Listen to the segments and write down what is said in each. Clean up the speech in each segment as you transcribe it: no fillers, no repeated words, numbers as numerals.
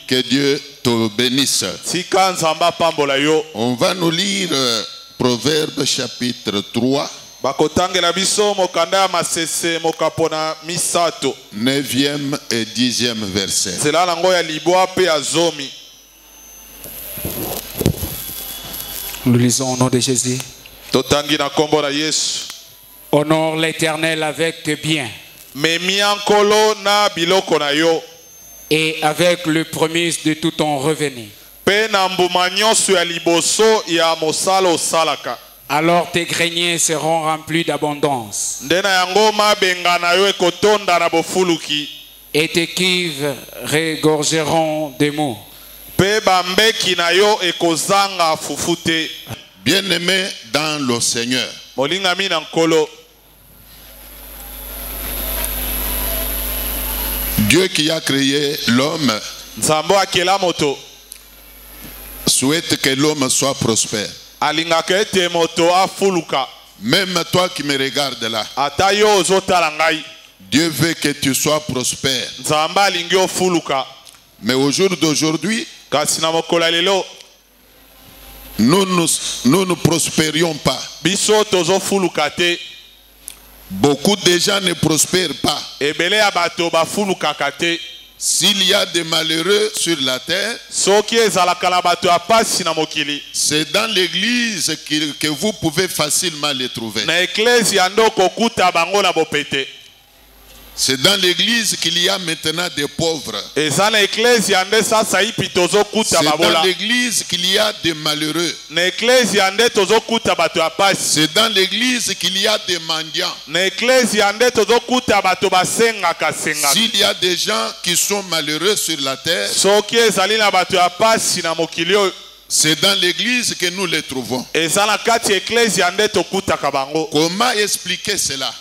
Que Dieu te bénisse. On va nous lire Proverbe chapitre 3. 9e et 10e verset. Nous lisons au nom de Jésus. Honore l'Éternel avec bien et avec le prémisse de tout ton revenu. Alors tes greniers seront remplis d'abondance et tes cuves regorgeront de mots. Bien-aimé dans le Seigneur, Dieu qui a créé l'homme souhaite que l'homme soit prospère. Même toi qui me regardes là, Dieu veut que tu sois prospère. Mais au jour d'aujourd'hui, nous ne prospérions pas. Beaucoup de gens ne prospèrent pas. S'il y a des malheureux sur la terre, c'est dans l'église que vous pouvez facilement les trouver. C'est dans l'église qu'il y a maintenant des pauvres. C'est dans l'église qu'il y a des malheureux. C'est dans l'église qu'il y a des mendiants. S'il y a des gens qui sont malheureux sur la terre, c'est dans l'église que nous les trouvons. Comment expliquer cela?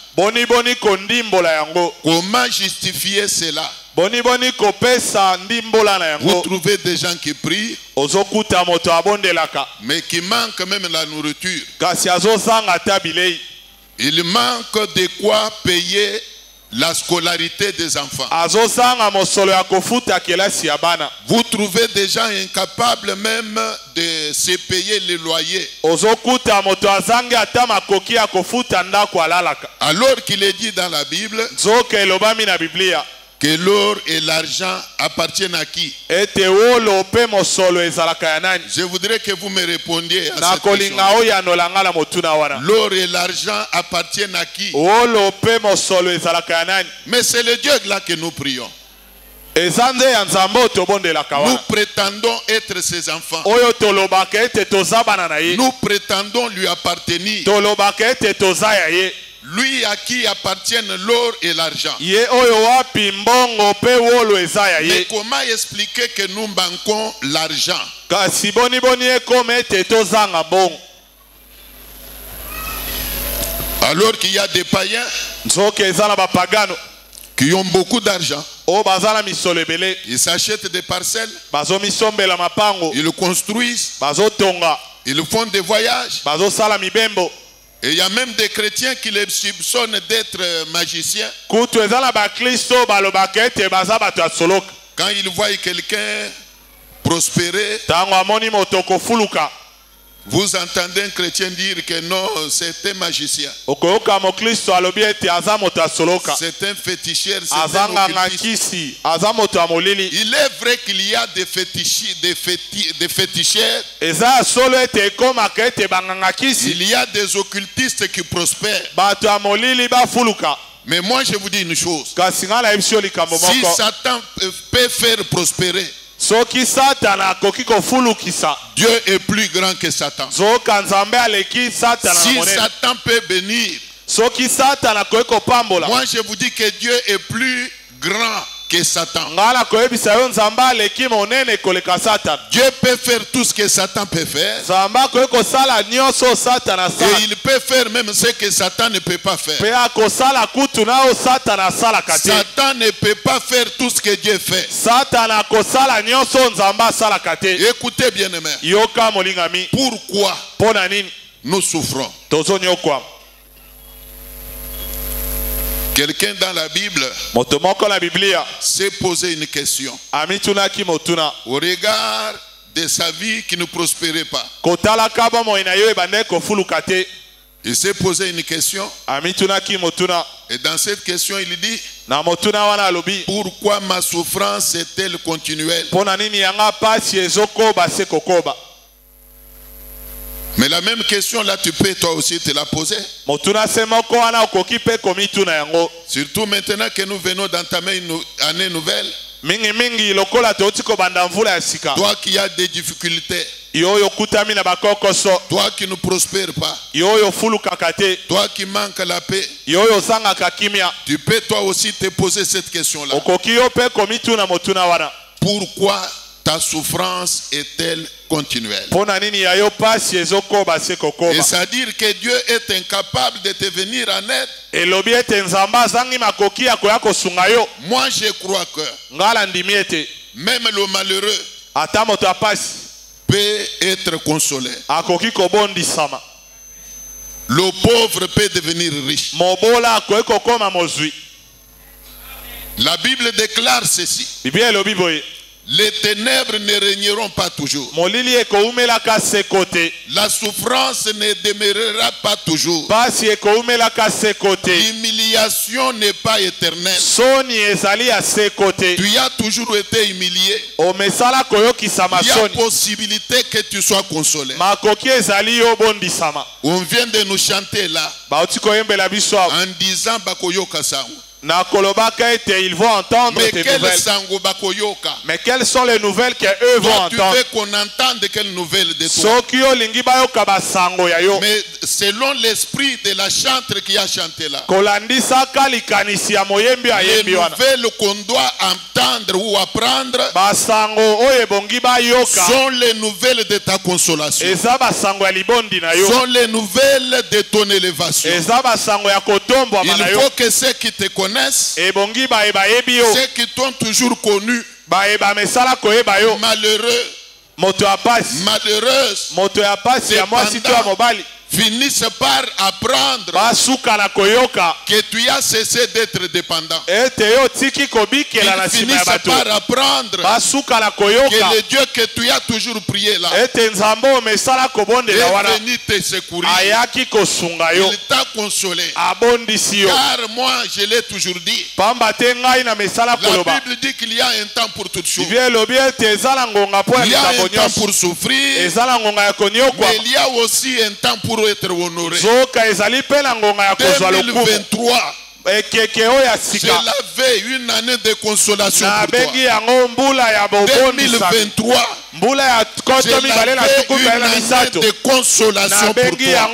Comment justifier cela? Vous trouvez des gens qui prient, mais qui manquent même la nourriture. Il manque de quoi payer la scolarité des enfants. Vous trouvez des gens incapables même de se payer les loyers. Alors qu'il est dit dans la Bible que l'or et l'argent appartiennent à qui? Je voudrais que vous me répondiez à cette question. L'or et l'argent appartiennent à qui? Mais c'est le Dieu là que nous prions. Nous prétendons être ses enfants. Nous prétendons lui appartenir. Lui à qui appartiennent l'or et l'argent. Mais comment expliquer que nous manquons l'argent? Alors qu'il y a des païens qui ont beaucoup d'argent. Ils s'achètent des parcelles. Ils construisent. Ils font des voyages. Et il y a même des chrétiens qui les soupçonnent d'être magiciens. Quand ils voient quelqu'un prospérer, vous entendez un chrétien dire que non, c'est un magicien. C'est un féticheur, c'est un occultiste. Il est vrai qu'il y a des féticheurs. Il y a des occultistes qui prospèrent. Mais moi je vous dis une chose. Si Satan peut faire prospérer, Dieu est plus grand que Satan. Si Satan peut bénir, moi je vous dis que Dieu est plus grand que Satan. Dieu peut faire tout ce que Satan peut faire. Et il peut faire même ce que Satan ne peut pas faire. Satan ne peut pas faire tout ce que Dieu fait. Écoutez bien aimé. Pourquoi nous souffrons? Quelqu'un dans la Bible s'est posé une question au regard de sa vie qui ne prospérait pas. Il s'est posé une question et dans cette question il dit: pourquoi ma souffrance est-elle continuelle? Mais la même question là, tu peux toi aussi te la poser. Surtout maintenant que nous venons d'entamer une année nouvelle. Toi qui as des difficultés, toi qui ne prospères pas, toi qui manques la paix, tu peux toi aussi te poser cette question là. Pourquoi ta souffrance est-elle continuelle? Et c'est-à-dire que Dieu est incapable de te venir en aide. Moi je crois que même le malheureux peut être consolé. Le pauvre peut devenir riche. La Bible déclare ceci: les ténèbres ne régneront pas toujours. La souffrance ne demeurera pas toujours. L'humiliation n'est pas éternelle. Tu as toujours été humilié. Il y a possibilité que tu sois consolé. On vient de nous chanter là en disant Bakoyoka Sango. Ils vont entendre tes nouvelles. Mais quelles sont les nouvelles qu'eux vont entendre? Tu veux qu'on entende quelles nouvelles de toi? Mais selon l'esprit de la chantre qui a chanté là, les nouvelles qu'on doit entendre ou apprendre sont les nouvelles de ta consolation, sont les nouvelles de ton élévation. Il faut que ceux qui te connaissent, ceux qui t'ont toujours connu, malheureux, malheureuse, finissent par apprendre que tu as cessé d'être dépendant. Ils finissent par apprendre que le Dieu que tu as toujours prié là est venu te secourir. Il t'a consolé. Car moi je l'ai toujours dit, la Bible dit qu'il y a un temps pour toutes choses. Il y a un temps pour souffrir, mais il y a aussi un temps pour être honoré. 2023, j'avais une année de consolation pour toi. 2023, j'avais une année de consolation pour toi.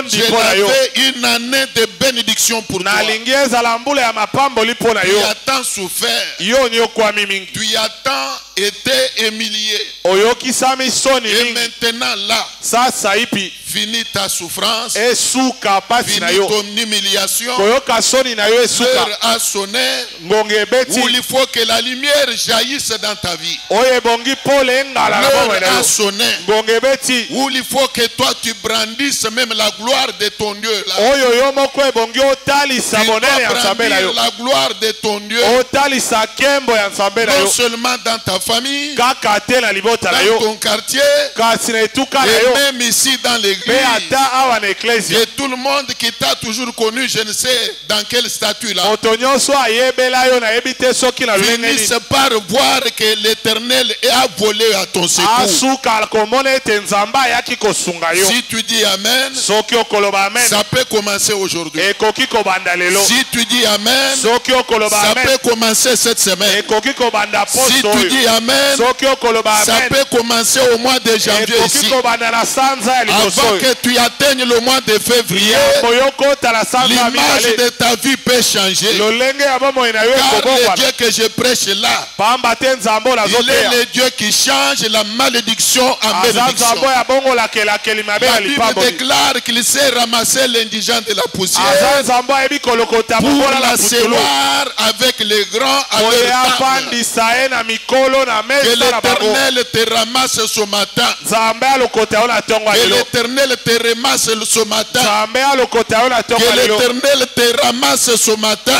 J'avais une année de bénédiction pour toi. Tu as tant souffert, tu as tant été humilié, et maintenant là, finis ta souffrance, finis ton humiliation. L'heure a sonné où il faut que la lumière jaillisse dans ta vie. L'heure a sonné où il faut que toi tu brandisses même la gloire de ton Dieu là. Tu dois brandir la gloire de ton Dieu, non seulement dans ta famille, dans ton quartier, et même ici dans l'église. Et tout le monde qui t'a toujours connu, je ne sais dans quel statut là, finissent par voir que l'Éternel a volé à ton secours. Si tu dis Amen, ça peut commencer aujourd'hui. Si tu dis Amen, ça peut commencer cette semaine. Si tu dis Amen, ça peut commencer au mois de janvier ici. Avant que tu atteignes le mois de février, l'image de ta vie peut changer. Car le Dieu que je prêche là, il est le Dieu qui change la malédiction en bénédiction. La Bible déclare qu'il s'est ramassé l'indigent de la poussière pour l'asseoir avec les grands à leur table. l'éternel te ramasse ce matin. Que l'éternel te ramasse ce matin. Que l'éternel te ramasse ce matin.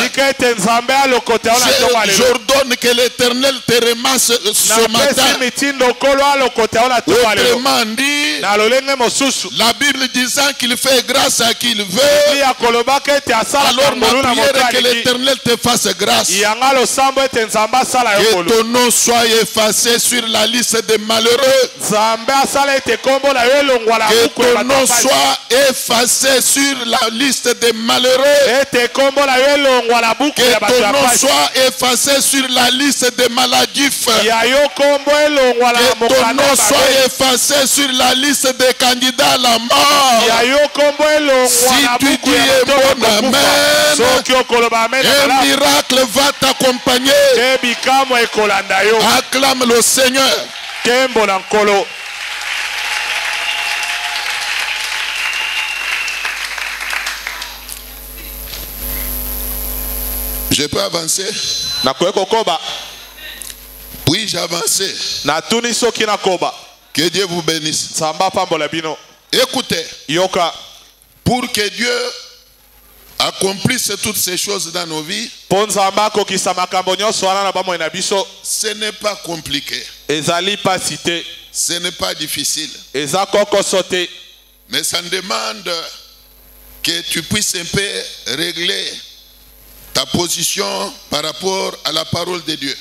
J'ordonne que l'éternel te ramasse ce matin. Autrement dit, la Bible disant qu'il fait grâce à qui il veut. Alors ma prière est que l'éternel te fasse grâce. Que ton nom soit effacé sur la liste des malheureux. Que ton nom soit effacé sur la liste des malheureux. Que ton nom soit effacé sur la liste des maladifs. Que ton nom soit effacé sur la liste des candidats à la mort. Si tu dis un bon amen, un miracle va t'accompagner. Acclame le Seigneur. Je peux avancer? Puis-je avancer? Que Dieu vous bénisse. Écoutez, pour que Dieu accomplisse toutes ces choses dans nos vies, ce n'est pas compliqué. Ce n'est pas difficile. Mais ça demande que tu puisses un peu régler ta position par rapport à la parole de Dieu.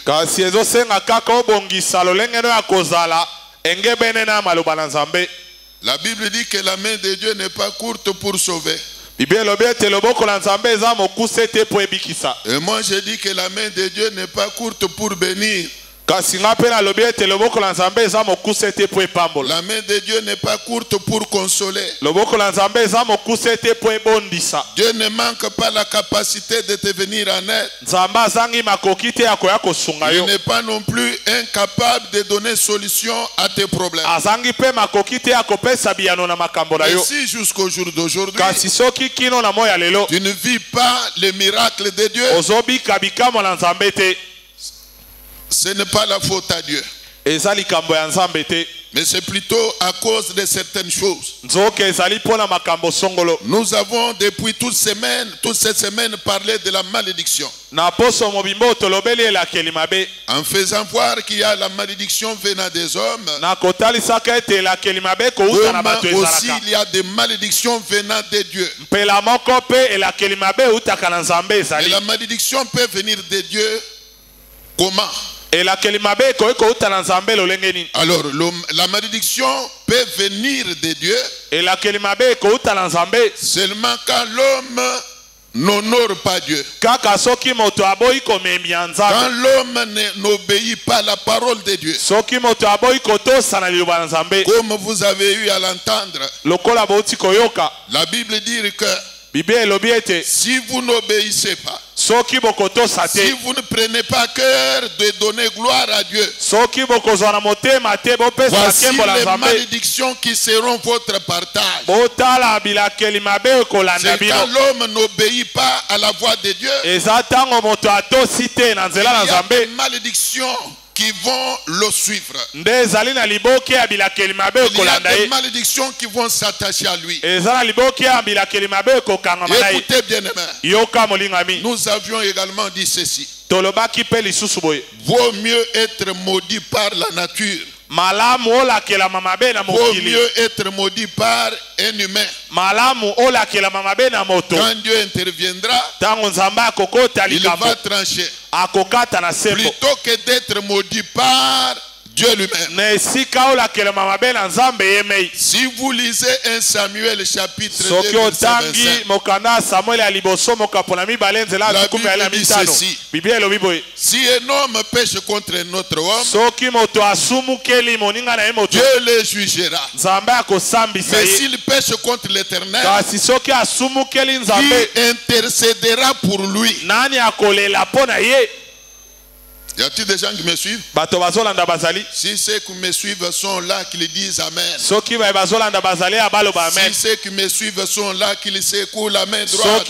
La Bible dit que la main de Dieu n'est pas courte pour sauver. Et moi je dis que la main de Dieu n'est pas courte pour bénir. La main de Dieu n'est pas courte pour consoler. Dieu ne manque pas la capacité de te venir en aide. Il n'est pas non plus incapable de donner solution à tes problèmes. Et si jusqu'au jour d'aujourd'hui, tu ne vis pas les miracles de Dieu, ce n'est pas la faute à Dieu. Mais c'est plutôt à cause de certaines choses. Nous avons depuis toute cette semaine parlé de la malédiction. En faisant voir qu'il y a la malédiction venant des hommes. Comme aussi il y a des malédictions venant de Dieu. Et la malédiction peut venir de Dieu comment? Alors, la malédiction peut venir de Dieu seulement quand l'homme n'honore pas Dieu. Quand l'homme n'obéit pas à la parole de Dieu. Comme vous avez eu à l'entendre, la Bible dit que si vous n'obéissez pas, si vous ne prenez pas cœur de donner gloire à Dieu, voici les malédictions qui seront votre partage. C'est quand l'homme n'obéit pas à la voix de Dieu, il y a des malédictions qui vont le suivre. Il y a des malédictions qui vont s'attacher à lui. Écoutez bien aimé, nous avions également dit ceci: vaut mieux être maudit par la nature, vaut mieux être maudit par un humain. Quand Dieu interviendra, il va trancher, plutôt que d'être maudit par Dieu lui-même. Si vous lisez 1 Samuel chapitre 2 verset 25, la Bible dit ceci: si un homme pêche contre un autre homme, Dieu le jugera. Mais s'il pêche contre l'Éternel, qui intercédera pour lui? Y a-t-il des gens qui me suivent? Si ceux qui me suivent sont là, qu'ils disent Amen. Si ceux qui me suivent sont là, qu'ils secouent la main droite.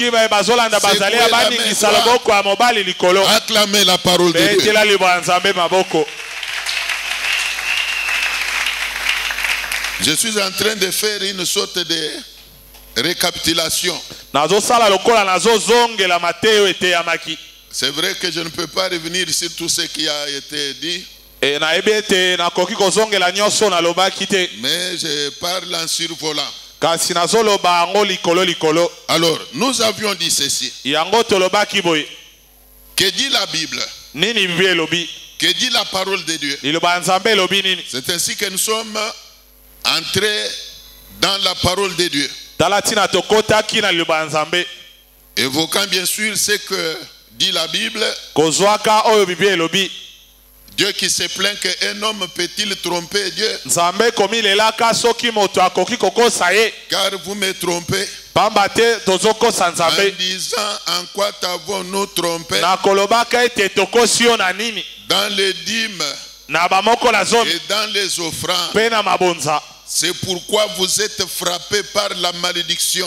Acclamez la parole de Dieu. Je suis en train de faire une sorte de récapitulation. C'est vrai que je ne peux pas revenir sur tout ce qui a été dit. Mais je parle en survolant. Alors, nous avions dit ceci. Que dit la Bible? Que dit la parole de Dieu? C'est ainsi que nous sommes entrés dans la parole de Dieu. Évoquant bien sûr ce que dit la Bible. Dieu qui se plaint qu'un homme peut-il tromper Dieu? Car vous me trompez en disant en quoi t'avons-nous trompé? Dans les dîmes et dans les offrandes. C'est pourquoi vous êtes frappés par la malédiction.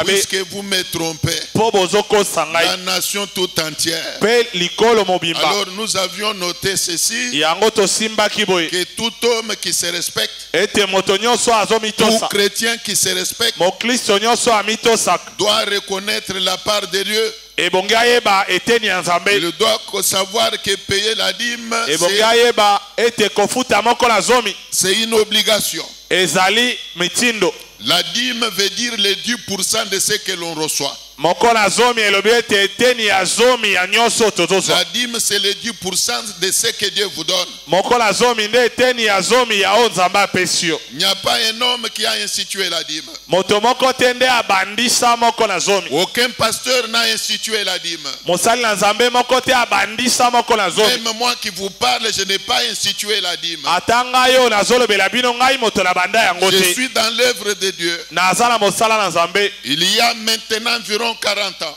Puisque vous me trompez. La nation tout entière. Alors nous avions noté ceci. Que tout homme qui se respecte, tout chrétien qui se respecte, doit reconnaître la part de Dieu. Il doit savoir que payer la dîme, c'est une obligation. La dîme veut dire les 10% de ce que l'on reçoit. La dîme, c'est les 10% de ce que Dieu vous donne. Il n'y a pas un homme qui a institué la dîme. Aucun pasteur n'a institué la dîme. Même moi qui vous parle, je n'ai pas institué la dîme. Je suis dans l'œuvre de Dieu. Il y a maintenant environ 40 ans.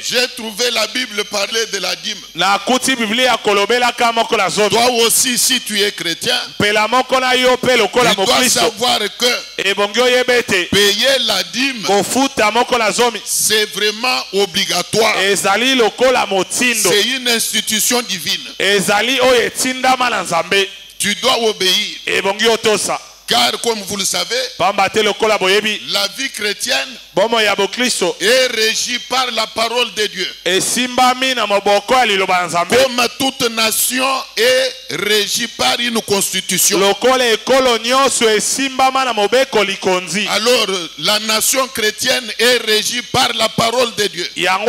J'ai trouvé la Bible parler de la dîme. Toi aussi, si tu es chrétien, tu dois savoir que payer la dîme, c'est vraiment obligatoire. C'est une institution divine. Tu dois obéir. Car comme vous le savez, la vie chrétienne est régie par la parole de Dieu. Comme toute nation est régie par une constitution. Alors la nation chrétienne est régie par la parole de Dieu. Dans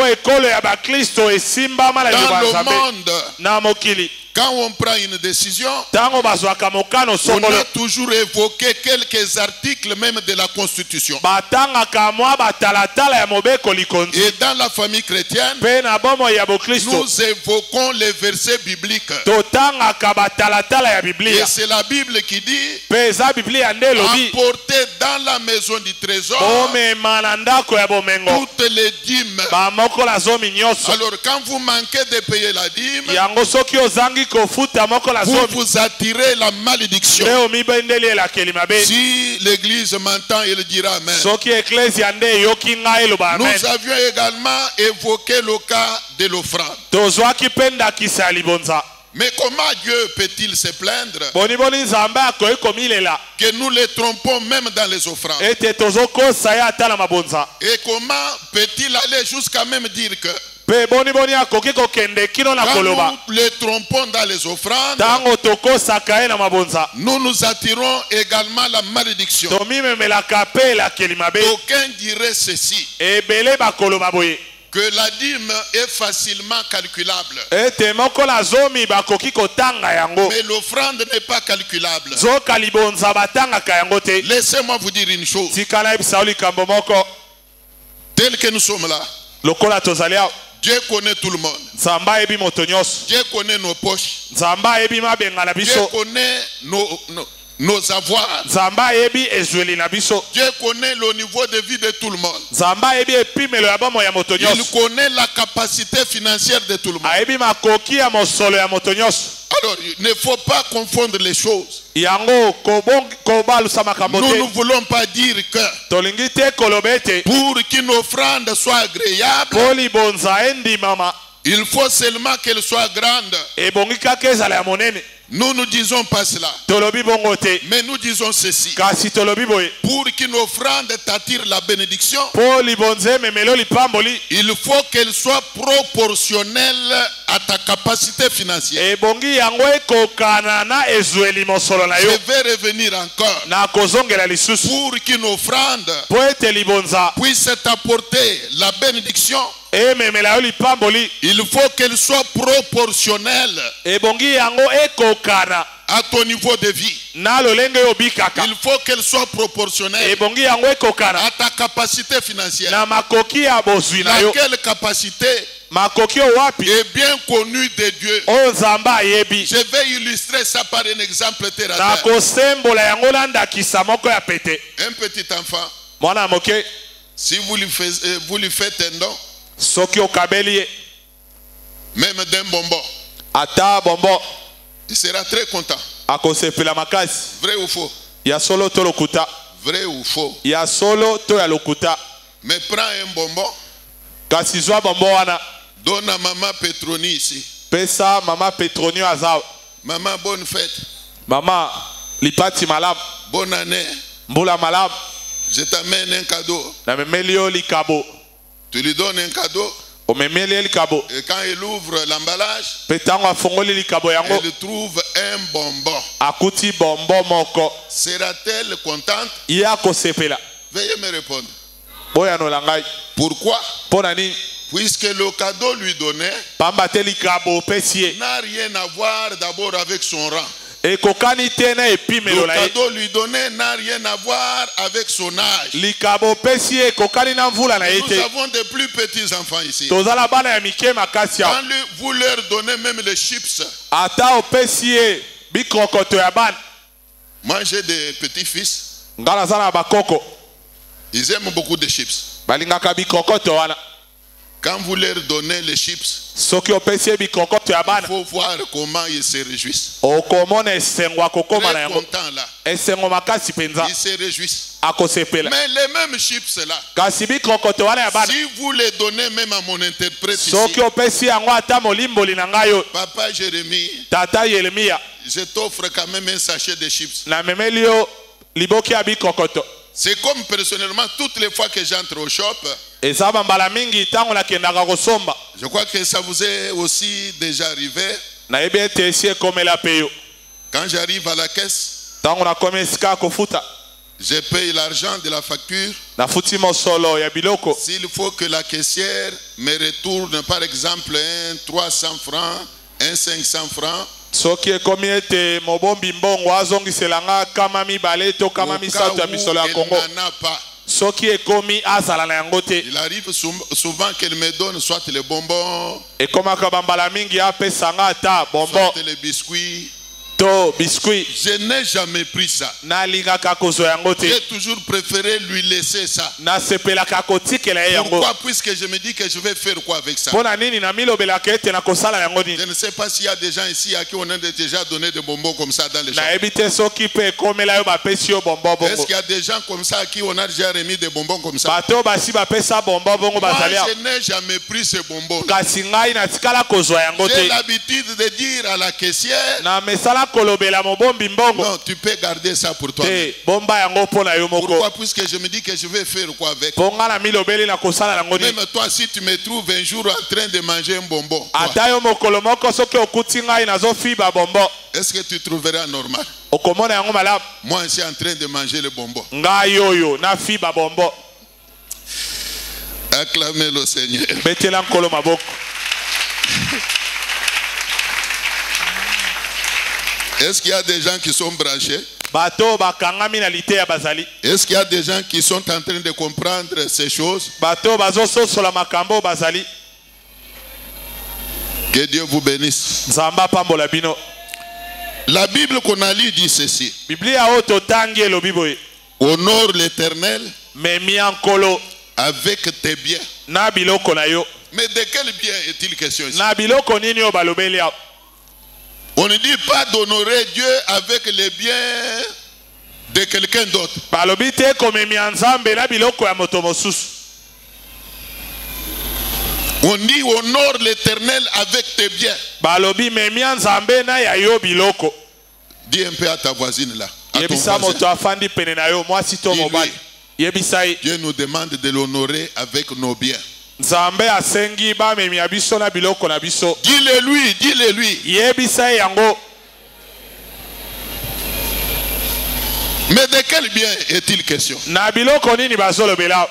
le monde, quand on prend une décision, on a toujours évoqué quelques articles même de la Constitution. Et dans la famille chrétienne, nous évoquons les versets bibliques. Et c'est la Bible qui dit apportez dans la maison du trésor toutes les dîmes. Alors quand vous manquez de payer la dîme, vous vous attirez la malédiction. Si l'église m'entend, il dira amen. Nous avions également évoqué le cas de l'offrande. Mais comment Dieu peut-il se plaindre que nous les trompons même dans les offrandes? Et comment peut-il aller jusqu'à même dire que quand nous les trompons dans les offrandes, nous nous attirons également la malédiction? Aucun dirait ceci, que la dîme est facilement calculable. Mais l'offrande n'est pas calculable. Laissez-moi vous dire une chose. Tel que nous sommes là, Dieu connaît tout le monde. Dieu connaît nos poches. Dieu connaît nos avoirs. Dieu connaît le niveau de vie de tout le monde. Il connaît la capacité financière de tout le monde. Alors, il ne faut pas confondre les choses. Nous ne voulons pas dire que pour qu'une offrande soit agréable, il faut seulement qu'elle soit grande. Nous ne disons pas cela. Mais nous disons ceci. Pour qu'une offrande t'attire la bénédiction, il faut qu'elle soit proportionnelle à ta capacité financière. Je vais revenir encore. Pour qu'une offrande puisse t'apporter la bénédiction, il faut qu'elle soit proportionnelle à ton niveau de vie. Il faut qu'elle soit proportionnelle à ta capacité financière. Laquelle capacité est bien connue de Dieu. Je vais illustrer ça par un exemple terre à terre. Un petit enfant, si vous lui faites un don, même d'un bonbon, il sera très content. Vrai ou faux? Vrai ou faux? Mais prends un bonbon, donne à maman Petroni ici. Maman, bonne fête. Maman, lipati malam. Bonne année. Mbula malam. Je t'amène un cadeau. Tu lui donnes un cadeau. Et quand il ouvre l'emballage, il trouve un bonbon. Sera-t-elle contente? Veuillez me répondre. Pourquoi? Puisque le cadeau lui donné n'a rien à voir d'abord avec son rang. Le cadeau lui donné n'a rien à voir avec son âge. Nous avons des plus petits enfants ici. Quand vous leur donnez même les chips. Moi j'ai des petits-fils. Ils aiment beaucoup de chips. Quand vous leur donnez les chips, il faut voir comment ils se réjouissent. Très contents là. Ils se réjouissent. Mais les mêmes chips là, si vous les donnez même à mon interprète ici, Papa Jérémie, je t'offre quand même un sachet de chips. C'est comme personnellement, toutes les fois que j'entre au shop, je crois que ça vous est aussi déjà arrivé. Quand j'arrive à la caisse, je paye l'argent de la facture. S'il faut que la caissière me retourne par exemple un 300 francs, un 500 francs, soki ekomi ete mobombi mbongo azongiselanga kama mibale to kama misato ya misolo ya Kongo. Soki ekomi azala na yango te. Il arrive souvent qu'elle me donne soit les bonbons, ekomaka bambala mingi apesanga ata bonbon, soit les biscuits. to biscuit. Je n'ai jamais pris ça. J'ai toujours préféré lui laisser ça. Pourquoi? Puisque je me dis que je vais faire quoi avec ça. Je ne sais pas s'il y a des gens ici à qui on a déjà donné des bonbons comme ça dans les champs. Est-ce qu'il y a des gens comme ça à qui on a déjà remis des bonbons comme ça? Moi, je n'ai jamais pris ces bonbons. J'ai l'habitude de dire à la caissière, non, tu peux garder ça pour toi. Pourquoi? Puisque je me dis que je vais faire quoi avec. Même toi, si tu me trouves un jour en train de manger un bonbon, est-ce que tu trouveras normal? Moi, je suis en train de manger le bonbon. Acclamez le Seigneur. Est-ce qu'il y a des gens qui sont branchés? Est-ce qu'il y a des gens qui sont en train de comprendre ces choses? Que Dieu vous bénisse. La Bible qu'on a lue dit ceci: honore l'Éternel avec tes biens. Mais de quel bien est-il question ici? On ne dit pas d'honorer Dieu avec les biens de quelqu'un d'autre. On dit honore l'Éternel avec tes biens. Balobi memia nzambe na ya yo biloko. Dis un peu à ta voisine là. Yebisa moto afandi pene na yo mwasi to mobali. Yebisai. Dieu nous demande de l'honorer avec nos biens. Nzambe asengi ba memia biso na biloko na biso. Dis-le lui, dis-le lui. Yebisai yango. Mais de quel bien est-il question? Na biloko nini bazolo bela.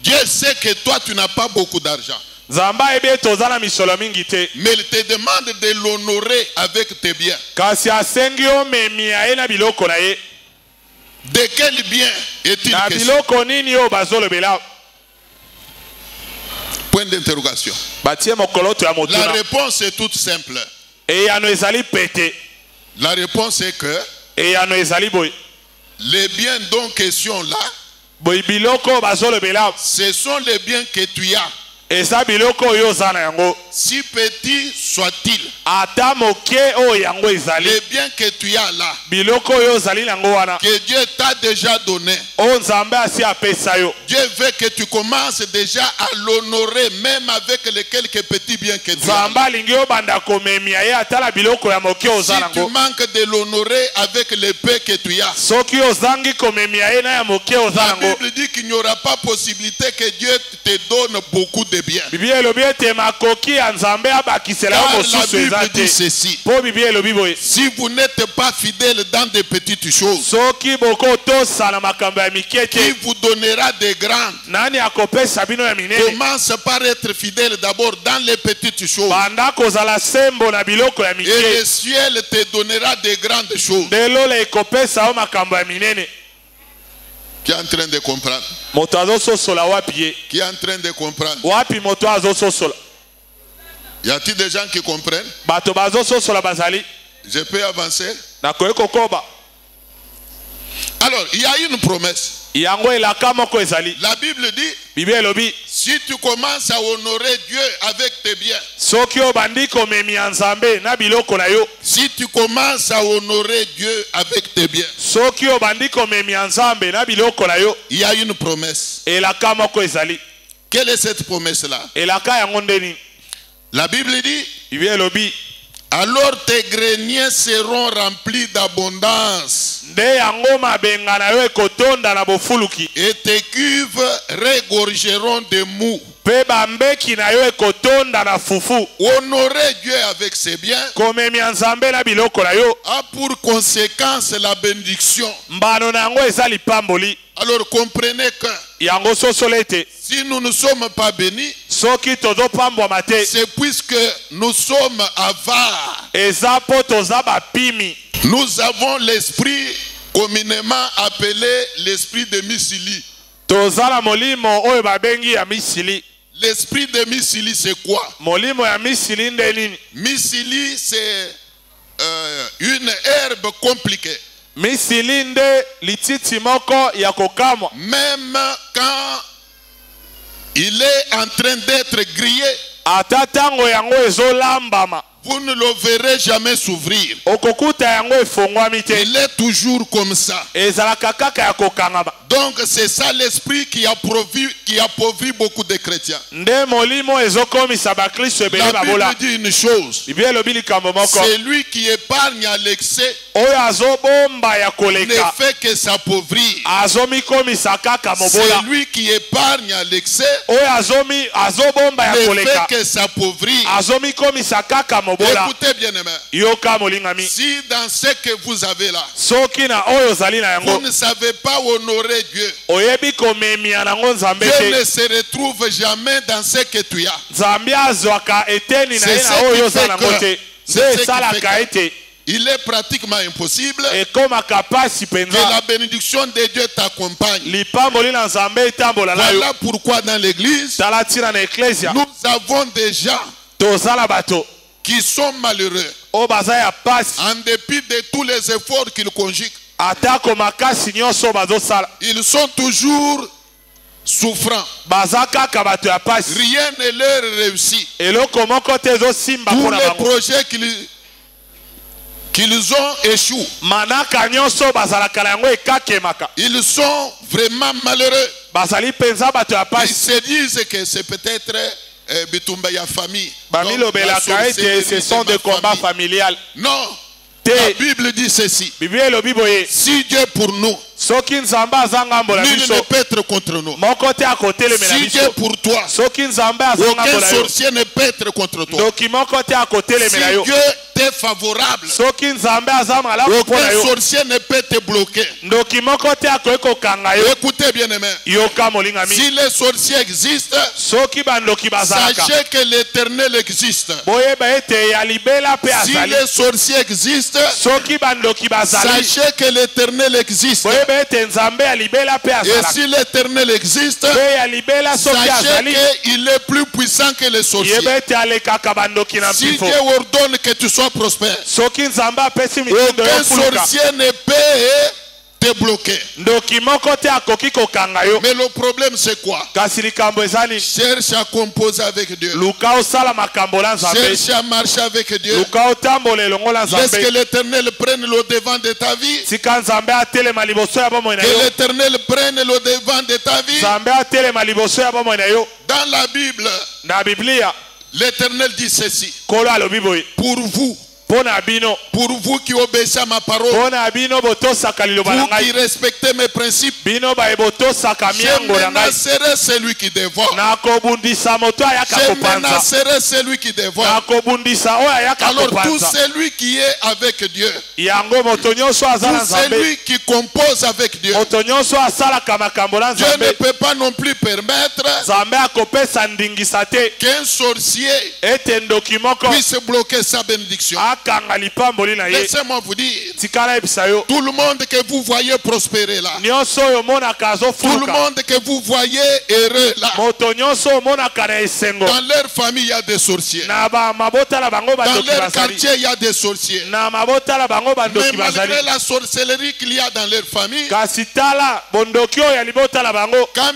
Dieu sait que toi tu n'as pas beaucoup d'argent. Zamba ebe tozala misolo mingi te. Mais il te demande de l'honorer avec tes biens. Kasi asengi o memia e na biloko na ye. De quel bien est-il na question? biloko nini o bazolo bela. Point d'interrogation. Batie mokolo to ya motuna. La réponse est toute simple. E ya no ezali pete. La réponse est que e ya no ezali boy. Les biens dont question là, boy biloko bazolo bela. Ce sont les biens que tu as. Eza biloko yo zana yango. Si petit soit-il. Ata moke o yango ezali. Les biens que tu as là. Biloko yo zali nango wana. Que Dieu t'a déjà donné. O nzambe asi apesa yo. Dieu veut que tu commences déjà à l'honorer même avec les quelques petits biens que tu as. Nzambe alingi yo banda komemia ye atala biloko ya moke o zana yango. Si tu manques de l'honorer avec les peu que tu as. Soki ozangi komemia ye na ya moke o zana yango. La Bible dit qu'il n'y aura pas possibilité que Dieu te donne beaucoup de bien. Bible dit ceci. Si vous n'êtes pas fidèle dans des petites choses, qui vous donnera des grandes? Commence par être fidèle d'abord dans les petites choses. Et le ciel te donnera des grandes choses. Qui est en train de comprendre? Qui est en train de comprendre? Y a-t-il des gens qui comprennent? Je peux avancer? Alors, il y a une promesse. La Bible dit, si tu commences à honorer Dieu avec tes biens, si tu commences à honorer Dieu avec tes biens, il y a une promesse. Quelle est cette promesse-là? La Bible dit, alors tes greniers seront remplis d'abondance et tes cuves regorgeront de mou. Honorer Dieu avec ses biens a pour conséquence la bénédiction. Alors comprenez que si nous ne sommes pas bénis, c'est puisque nous sommes avares. Nous avons l'esprit communément appelé l'esprit de Misili. L'esprit de Misili, c'est quoi? Misili, c'est une herbe compliquée. Même quand il est en train d'être grillé, vous ne le verrez jamais s'ouvrir. Il est toujours comme ça. Donc c'est ça l'esprit qui appauvrit beaucoup de chrétiens. La Bible dit une chose. C'est lui qui épargne à l'excès ne fait que s'appauvrir. C'est lui qui épargne à l'excès ne fait que s'appauvrir. Écoutez bien aimé. Si dans ce que vous avez là, vous ne savez pas honorer Dieu, Dieu ne se retrouve jamais dans ce que tu as. C'est ce qui fait que il est pratiquement impossible que la bénédiction de Dieu t'accompagne. Voilà pourquoi dans l'église, nous avons des gens qui sont malheureux en dépit de tous les efforts qu'ils conjuguent. Ils sont toujours souffrants. Rien ne leur réussit. Tous les projets qu'ils ont échoué. Ils sont vraiment malheureux. Ils se disent que c'est peut-être bitumba ya famille. Ce sont des combats familiales. Non. La Bible dit ceci. Si Dieu est pour nous, nul ne peut être contre nous. Si Dieu est pour toi, aucun sorcier ne peut être contre toi. Si Dieu t'est favorable, aucun sorcier ne peut te bloquer. Écoutez bien aimé, si les sorciers existent, sachez que l'Éternel existe. Si les sorciers existent, sachez que l'Éternel existe. Et si l'Éternel existe, sachez qu'il est plus puissant que les sorciers. Si Dieu ordonne que tu sois prospère, aucun sorcier ne peut te bloquer. Mais le problème c'est quoi? Cherche à composer avec Dieu. Cherche à marcher avec Dieu. Laisse que l'Éternel prenne le devant de ta vie. Que l'Éternel prenne le devant de ta vie. Dans la Bible, l'Éternel dit ceci. Pour vous, qui obéissez à ma parole, vous qui respectez mes principes, je menacerai celui qui dévore. Je menacerai celui qui dévore. Alors tout celui qui est avec Dieu, tout celui qui compose avec Dieu, Dieu ne peut pas non plus permettre qu'un sorcier puisse bloquer sa bénédiction. Laissez-moi vous dire, tout le monde que vous voyez prospérer là, tout le monde que vous voyez heureux là, dans leur famille il y a des sorciers, dans leur quartier il y a des sorciers, mais malgré la sorcellerie qu'il y a dans leur famille, quand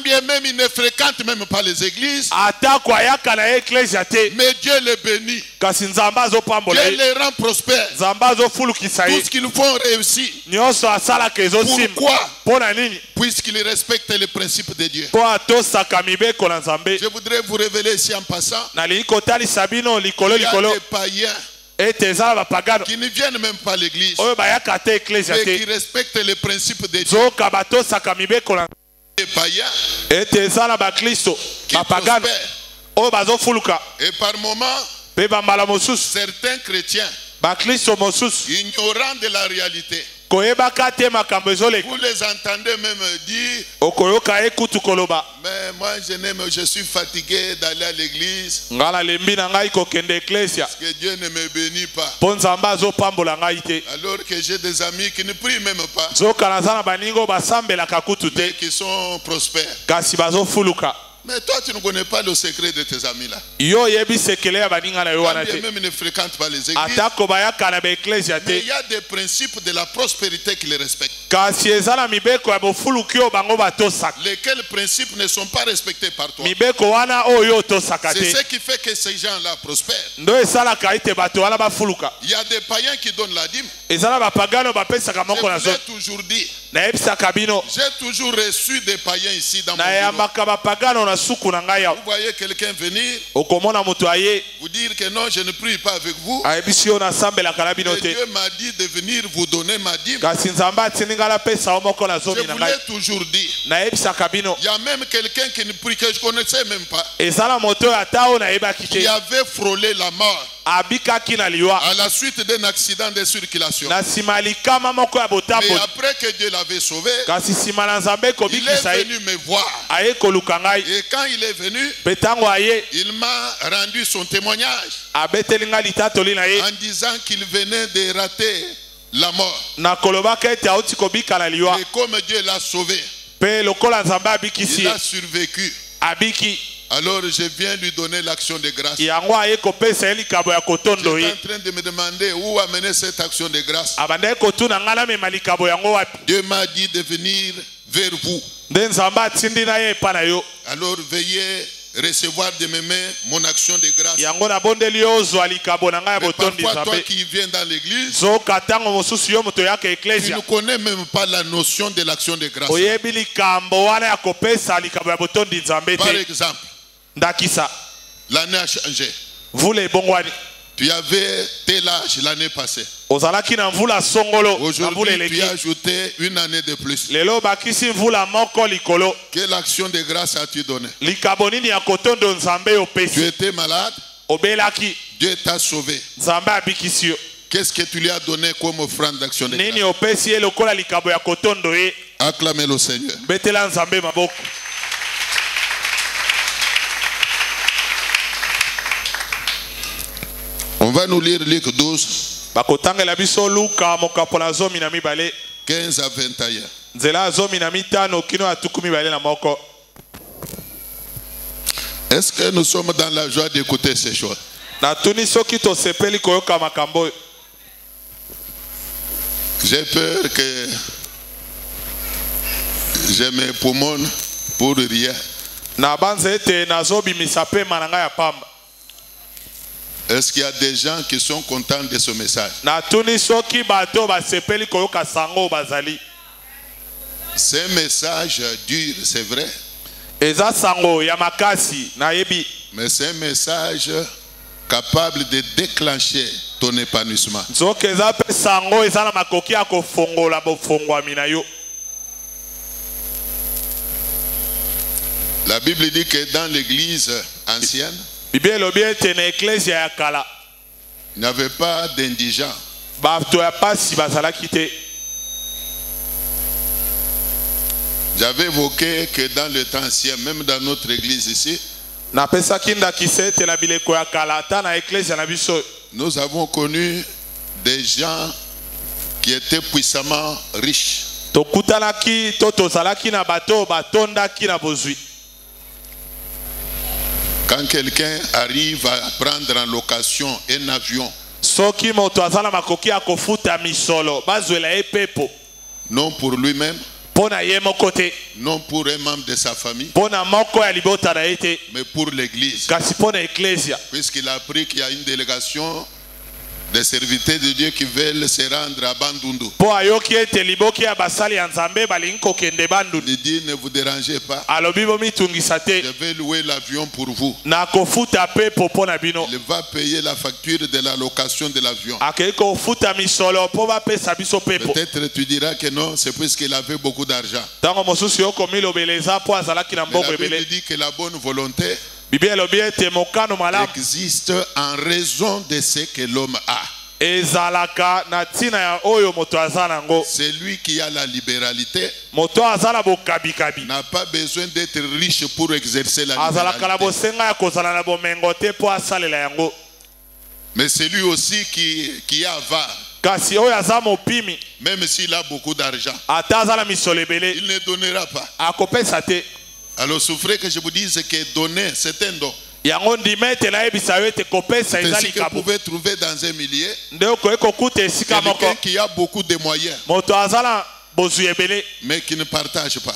bien même ils ne fréquentent même pas les églises, mais Dieu les bénit, Dieu les rend prospères. Tout ce qu'ils font réussit. Pourquoi? Puisqu'ils respectent les principes de Dieu. Je voudrais vous révéler ici en passant, il y a des païens qui ne viennent même pas à l'église, mais qui respectent les principes de Dieu. Des païens qui prospèrent. Et par moments, certains chrétiens ignorant de la réalité, vous les entendez même dire, mais moi je suis fatigué d'aller à l'église parce que Dieu ne me bénit pas, alors que j'ai des amis qui ne prient même pas mais qui sont prospères. Mais toi, tu ne connais pas le secret de tes amis là. Même ne fréquentent pas les églises. Mais il y a des principes de la prospérité qu'ils respectent. Lesquels principes ne sont pas respectés par toi. C'est ce qui fait que ces gens-là prospèrent. Il y a des païens qui donnent la dîme. Je vous l'ai toujours dit. J'ai toujours reçu des païens ici dans mon bureau. Vous voyez quelqu'un venir, vous dire que non, je ne prie pas avec vous. Et Dieu m'a dit de venir vous donner ma dîme. Je vous l'ai toujours dit. Il y a même quelqu'un qui ne prie, que je ne connaissais même pas, qui avait frôlé la mort à la suite d'un accident de circulation. Mais après que Dieu l'avait sauvé, il est venu me voir. Et quand il est venu, il m'a rendu son témoignage en disant qu'il venait de rater la mort. Et comme Dieu l'a sauvé, il a survécu. Alors je viens lui donner l'action de grâce. Il est en train de me demander où amener cette action de grâce. Dieu m'a dit de venir vers vous. Alors veuillez recevoir de mes mains mon action de grâce. Mais parfois toi qui viens dans l'église, tu ne connais même pas la notion de l'action de grâce. Par exemple, L'année a changé. Vous les bongwani. Tu avais tel âge l'année passée. Aujourd'hui, tu as ajouté une année de plus. Quelle action de grâce as-tu donné? Tu étais malade. Dieu t'a sauvé. Qu'est-ce que tu lui as donné comme offrande d'action de grâce? Acclamez le Seigneur. On va nous lire Luc 12. 15 à 21. Est-ce que nous sommes dans la joie d'écouter ces choses? J'ai peur que je me poumone pour rien. Est-ce qu'il y a des gens qui sont contents de ce message? C'est un message dur, c'est vrai. Mais c'est un message capable de déclencher ton épanouissement. La Bible dit que dans l'église ancienne, il n'y avait pas d'indigents. J'avais évoqué que dans le temps ancien, même dans notre église ici, nous avons connu des gens qui étaient puissamment riches. Quand quelqu'un arrive à prendre en location un avion, non pour lui-même, non pour un membre de sa famille, mais pour l'église, puisqu'il a appris qu'il y a une délégation des serviteurs de Dieu qui veulent se rendre à Bandundu. Il dit, ne vous dérangez pas. Je vais louer l'avion pour vous. Il va payer la facture de la location de l'avion. Peut-être tu diras que non, c'est puisqu'il avait beaucoup d'argent. Mais la Bible dit que la bonne volonté existe en raison de ce que l'homme a. C'est lui qui a la libéralité. N'a pas besoin d'être riche pour exercer la libéralité. Mais c'est lui aussi qui a avare. Même s'il a beaucoup d'argent, il ne donnera pas. Alors souffrez que je vous dise que donner, c'est un don. C'est ce que vous pouvez trouver dans un millier. Quelqu'un qui a beaucoup de moyens, mais qui ne partage pas.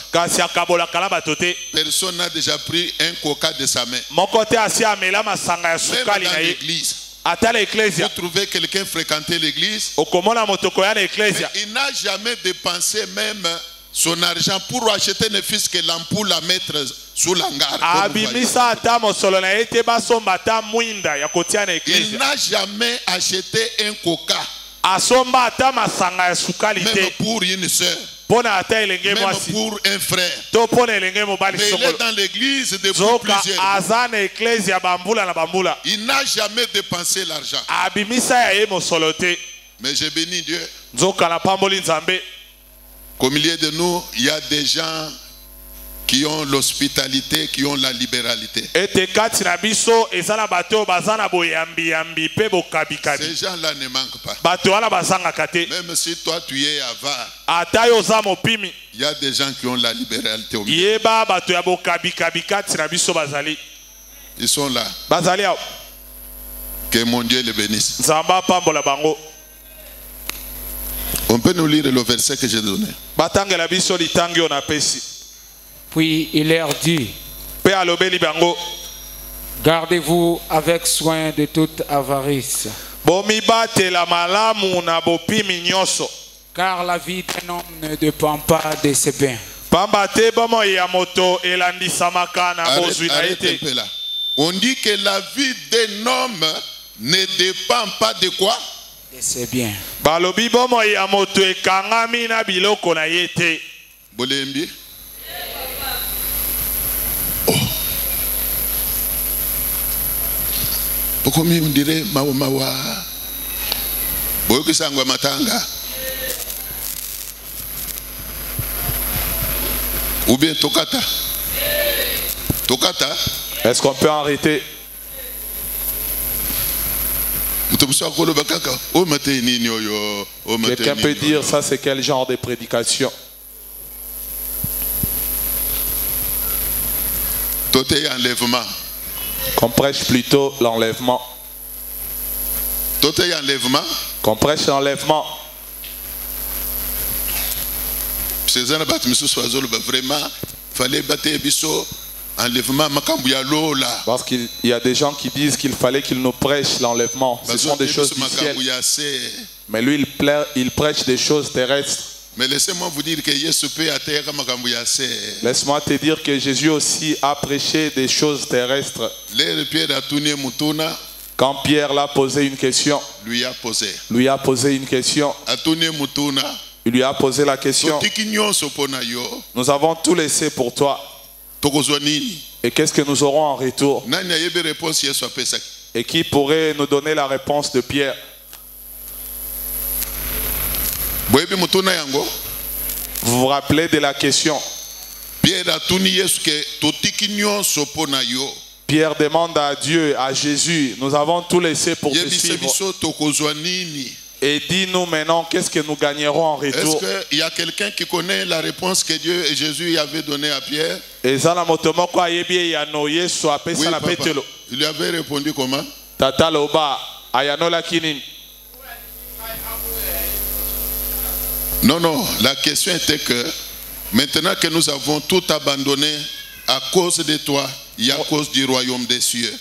Personne n'a déjà pris un coca de sa main. Même dans l'église, vous trouvez quelqu'un fréquenter l'église, il n'a jamais dépensé même son argent pour acheter ne fût-ce que l'ampoule à mettre sous l'hangar. Il n'a jamais acheté un coca, même pour une soeur, même pour un frère. Mais il est dans l'église depuis plusieurs mois. Il n'a jamais dépensé l'argent. Mais j'ai béni Dieu qu'au milieu de nous, il y a des gens qui ont l'hospitalité, qui ont la libéralité. Ces gens-là ne manquent pas. Même si toi tu es avare, il y a des gens qui ont la libéralité au milieu. Ils sont là. Que mon Dieu les bénisse. On peut nous lire le verset que j'ai donné. Puis il leur dit, gardez-vous avec soin de toute avarice, car la vie d'un homme ne dépend pas de ses biens. Arrête un peu là. On dit que la vie d'un homme ne dépend pas de quoi? De ses biens. Balobi bomo ya moto ekangami na biloko na yete. Bolembi. Oh. Pourquoi on dirait mawa mawa? Boyoki sangwa matanga. Ou bien tokata? Tokata? Est-ce qu'on peut arrêter? Quelqu'un peut dire ça, c'est quel genre de prédication? Qu'on prêche plutôt l'enlèvement. Qu'on prêche l'enlèvement. Vraiment, fallait battre biso. Parce qu'il y a des gens qui disent qu'il fallait qu'il nous prêche l'enlèvement. Ce sont des choses du ciel. Mais lui, il prêche des choses terrestres. Mais laissez-moi vous dire que Laisse-moi te dire que Jésus aussi a prêché des choses terrestres. Quand Pierre l'a posé une question, lui a posé une question. Il lui a posé la question. Nous avons tout laissé pour toi. Et qu'est-ce que nous aurons en retour? Et qui pourrait nous donner la réponse de Pierre? Vous vous rappelez de la question? Pierre demande à Dieu, à Jésus, nous avons tout laissé pour te suivre. Et dis-nous maintenant, qu'est-ce que nous gagnerons en retour? Est-ce qu'il y a quelqu'un qui connaît la réponse que Dieu et Jésus avait donnée à Pierre? Oui, papa. Il lui avait répondu comment? Non, non, la question était que maintenant que nous avons tout abandonné à cause de toi et à cause du royaume des cieux.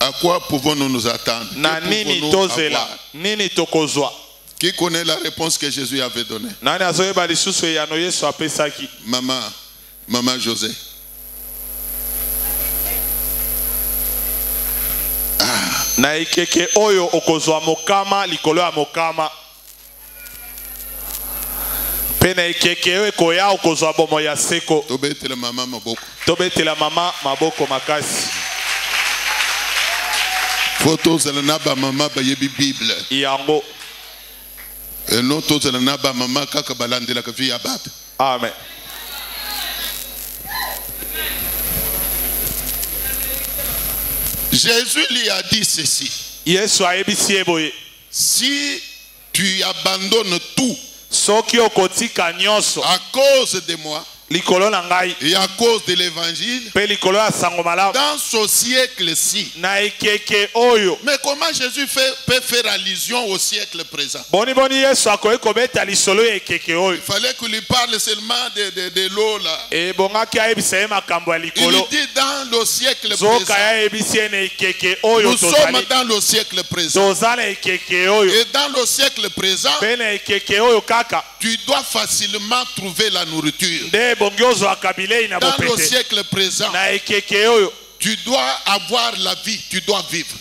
À quoi pouvons-nous nous attendre? Qui connaît la réponse que Jésus avait donnée? Maman José. Tobetela mama maboko makasi. Photos de la mama ba yebi Bible. Yango. Et non tous de la mama kaka balandela ka via bat. Amen. Jésus lui a dit ceci. Si tu abandonnes tout à cause de moi et à cause de l'évangile dans ce siècle-ci. Mais comment Jésus peut faire allusion au siècle présent? Il fallait qu'il lui parle seulement de l'eau là. Il dit dans le siècle présent. Nous sommes dans le siècle présent. Et dans le siècle présent, tu dois facilement trouver la nourriture. Dans le siècle présent, tu dois avoir la vie, tu dois vivre.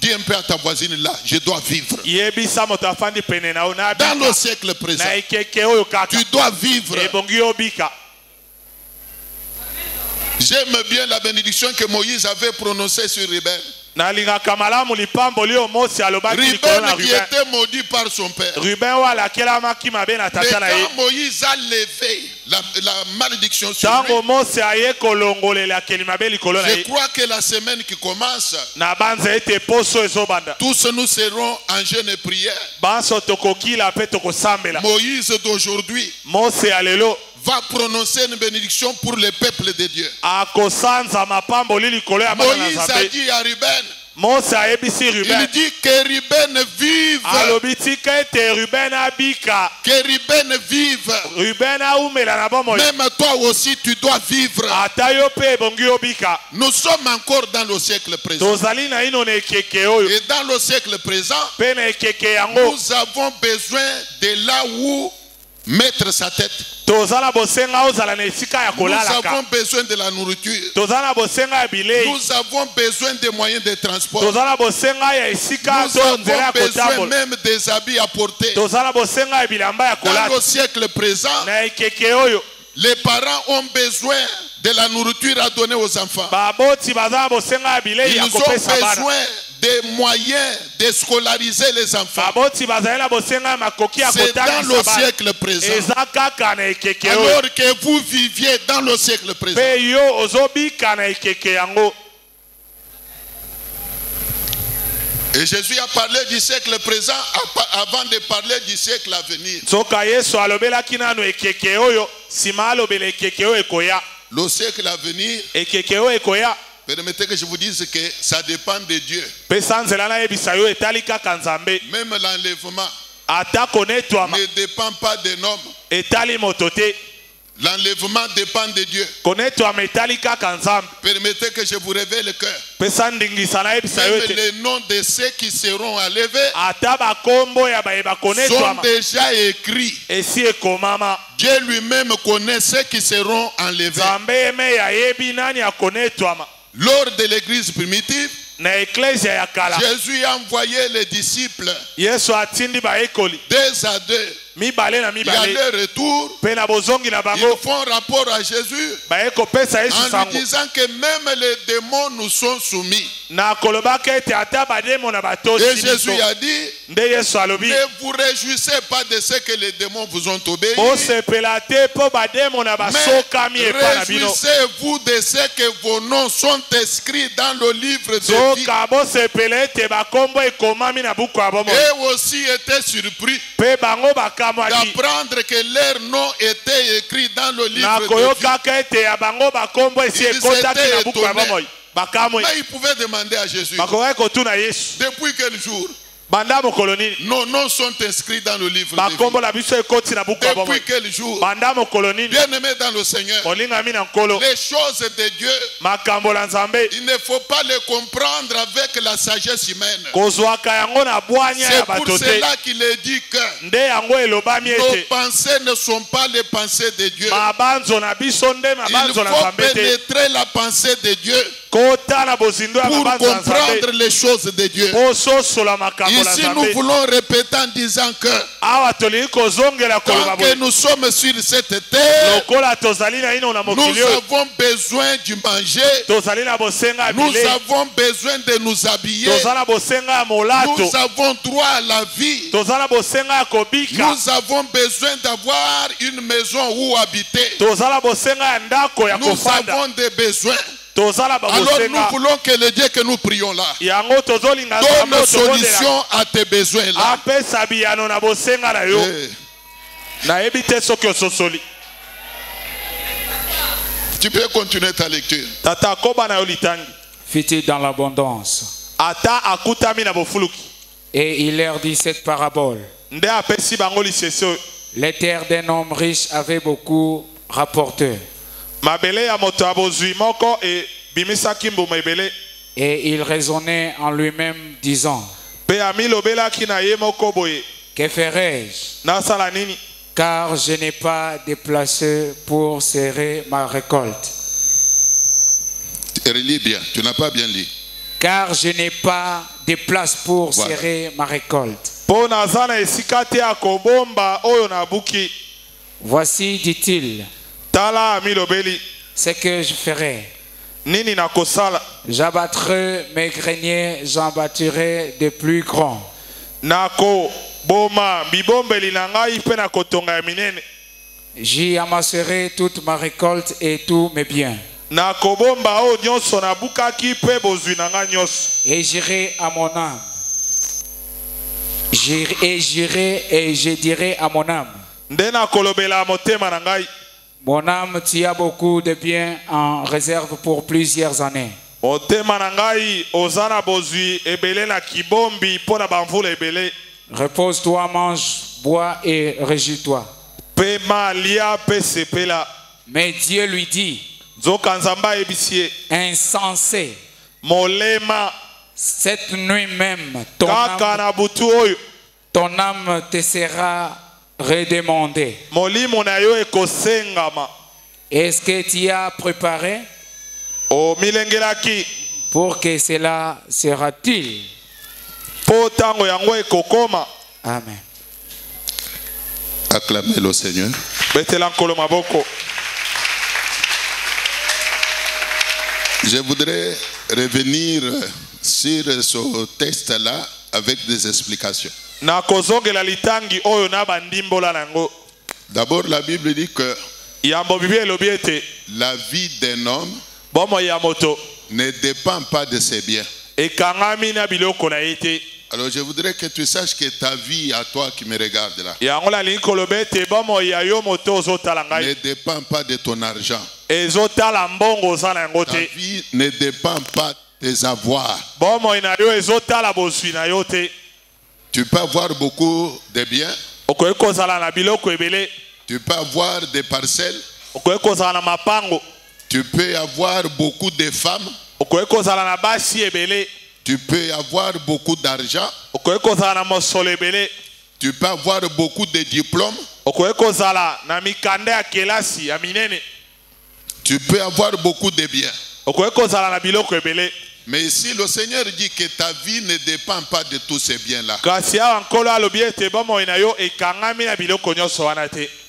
Dis un peu à ta voisine là, je dois vivre. Dans le siècle présent, tu dois vivre. J'aime bien la bénédiction que Moïse avait prononcée sur Ruben. Ruben qui était maudit par son père. Mais quand Moïse a levé la malédiction sur lui, je crois que la semaine qui commence, tous nous serons en jeûne et prière. Moïse d'aujourd'hui va prononcer une bénédiction pour le peuple de Dieu. Moïse a dit à Ruben, il dit que Ruben vive. Que Ruben vive. Même toi aussi tu dois vivre. Nous sommes encore dans le siècle présent. Et dans le siècle présent, nous avons besoin de là où mettre sa tête. Nous avons besoin de la nourriture. Nous avons besoin des moyens de transport. Nous avons besoin même des habits à porter. Dans le siècle présent, les parents ont besoin de la nourriture à donner aux enfants. Ils ont besoin des moyens de scolariser les enfants. C'est dans le siècle présent. Alors que vous viviez dans le siècle présent. Et Jésus a parlé du siècle présent avant de parler du siècle à venir. Le siècle à venir, permettez que je vous dise que ça dépend de Dieu. Même l'enlèvement ne dépend pas d'un homme. L'enlèvement dépend de Dieu. Permettez que je vous révèle le cœur. Même les noms de ceux qui seront enlevés sont déjà écrits. Dieu lui-même connaît ceux qui seront enlevés. Lors de l'église primitive, Jésus a envoyé les disciples 2 à 2. Il y a le retour. Ils font rapport à Jésus en lui disant que même les démons nous sont soumis. Et Jésus a dit, ne vous réjouissez pas de ce que les démons vous ont obéi, mais réjouissez-vous de ce que vos noms sont inscrits dans le livre de vie. Et aussi étaient surpris d'apprendre que leurs noms étaient écrits dans le livre de vie. Ils étaient étonnés. Mais ils pouvaient demander à Jésus, depuis quel jour nos noms sont inscrits dans le livre de vie? Depuis quel jour? Bien-aimés dans le Seigneur, les choses de Dieu, il ne faut pas les comprendre avec la sagesse humaine. C'est pour cela qu'il est dit que nos pensées ne sont pas les pensées de Dieu. Il faut pénétrer la pensée de Dieu pour comprendre les choses de Dieu. Ici nous voulons répéter en disant que tant que nous sommes sur cette terre, nous avons besoin du manger, nous avons besoin de nous habiller, nous avons droit à la vie, nous avons besoin d'avoir une maison où habiter, nous avons des besoins. Alors nous voulons que le Dieu que nous prions là donne solution à tes besoins là. Tu peux continuer ta lecture. Fut-il dans l'abondance. Et il leur dit cette parabole. Les terres d'un homme riche avaient beaucoup rapporté. Et il raisonnait en lui-même disant, que ferai-je? Car je n'ai pas de place pour serrer ma récolte. Relis bien, tu n'as pas bien lu. Car je n'ai pas de place pour serrer ma récolte. Voici, dit-il, ce que je ferai. J'abattrai mes greniers, j'en bâtirai de plus grands. J'y amasserai toute ma récolte et tous mes biens. Et j'irai à mon âme. J'irai et je dirai à mon âme, mon âme, tu as beaucoup de biens en réserve pour plusieurs années. Repose-toi, mange, bois et réjouis-toi. Mais Dieu lui dit, insensé, cette nuit même, ton âme te sera redemander. Est-ce que tu as préparé pour que cela sera-t-il? Amen. Acclamez le Seigneur. Je voudrais revenir sur ce texte-là avec des explications. D'abord, la Bible dit que la vie d'un homme ne dépend pas de ses biens. Alors je voudrais que tu saches que ta vie à toi qui me regarde là ne dépend pas de ton argent. Ta vie ne dépend pas des avoirs. Tu peux avoir beaucoup de biens. Tu peux avoir des parcelles. Tu peux avoir beaucoup de femmes. Tu peux avoir beaucoup d'argent. Tu peux avoir beaucoup de diplômes. Tu peux avoir beaucoup de biens. Mais ici, le Seigneur dit que ta vie ne dépend pas de tous ces biens-là.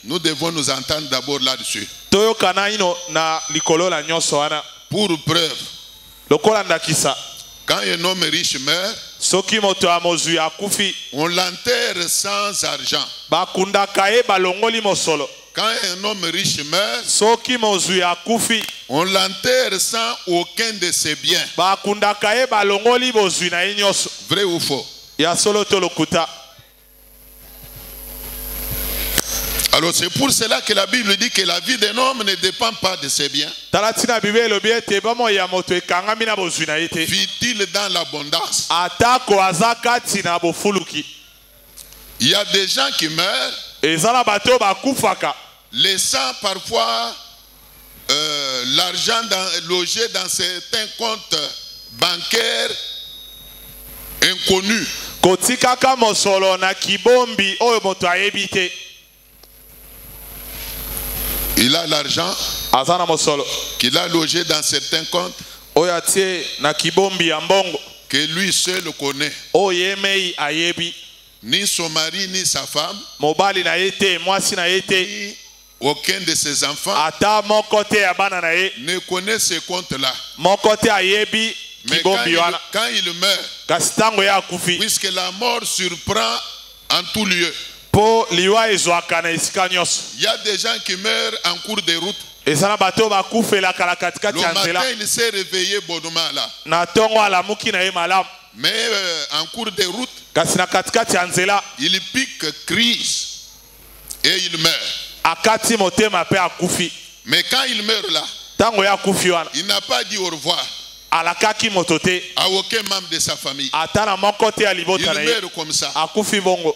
Nous devons nous entendre d'abord là-dessus. Pour preuve, quand un homme riche meurt, on l'enterre sans argent. Quand un homme riche meurt, on l'enterre sans aucun de ses biens. Vrai ou faux? Alors c'est pour cela que la Bible dit que la vie d'un homme ne dépend pas de ses biens. Vit-il dans l'abondance? Il y a des gens qui meurent laissant parfois l'argent logé dans certains comptes bancaires inconnus. Il a l'argent qu'il a logé dans certains comptes que lui seul connaît. Ni son mari ni sa femme, ni aucun de ses enfants ne connaît ce compte-là. Mais quand il meurt, puisque la mort surprend en tout lieu, il y a des gens qui meurent en cours de route. Le matin, il s'est réveillé bonnement là. Mais en cours de route, il pique, crise et il meurt. Mais quand il meurt là, il n'a pas dit au revoir à aucun membre de sa famille. Il meurt comme ça.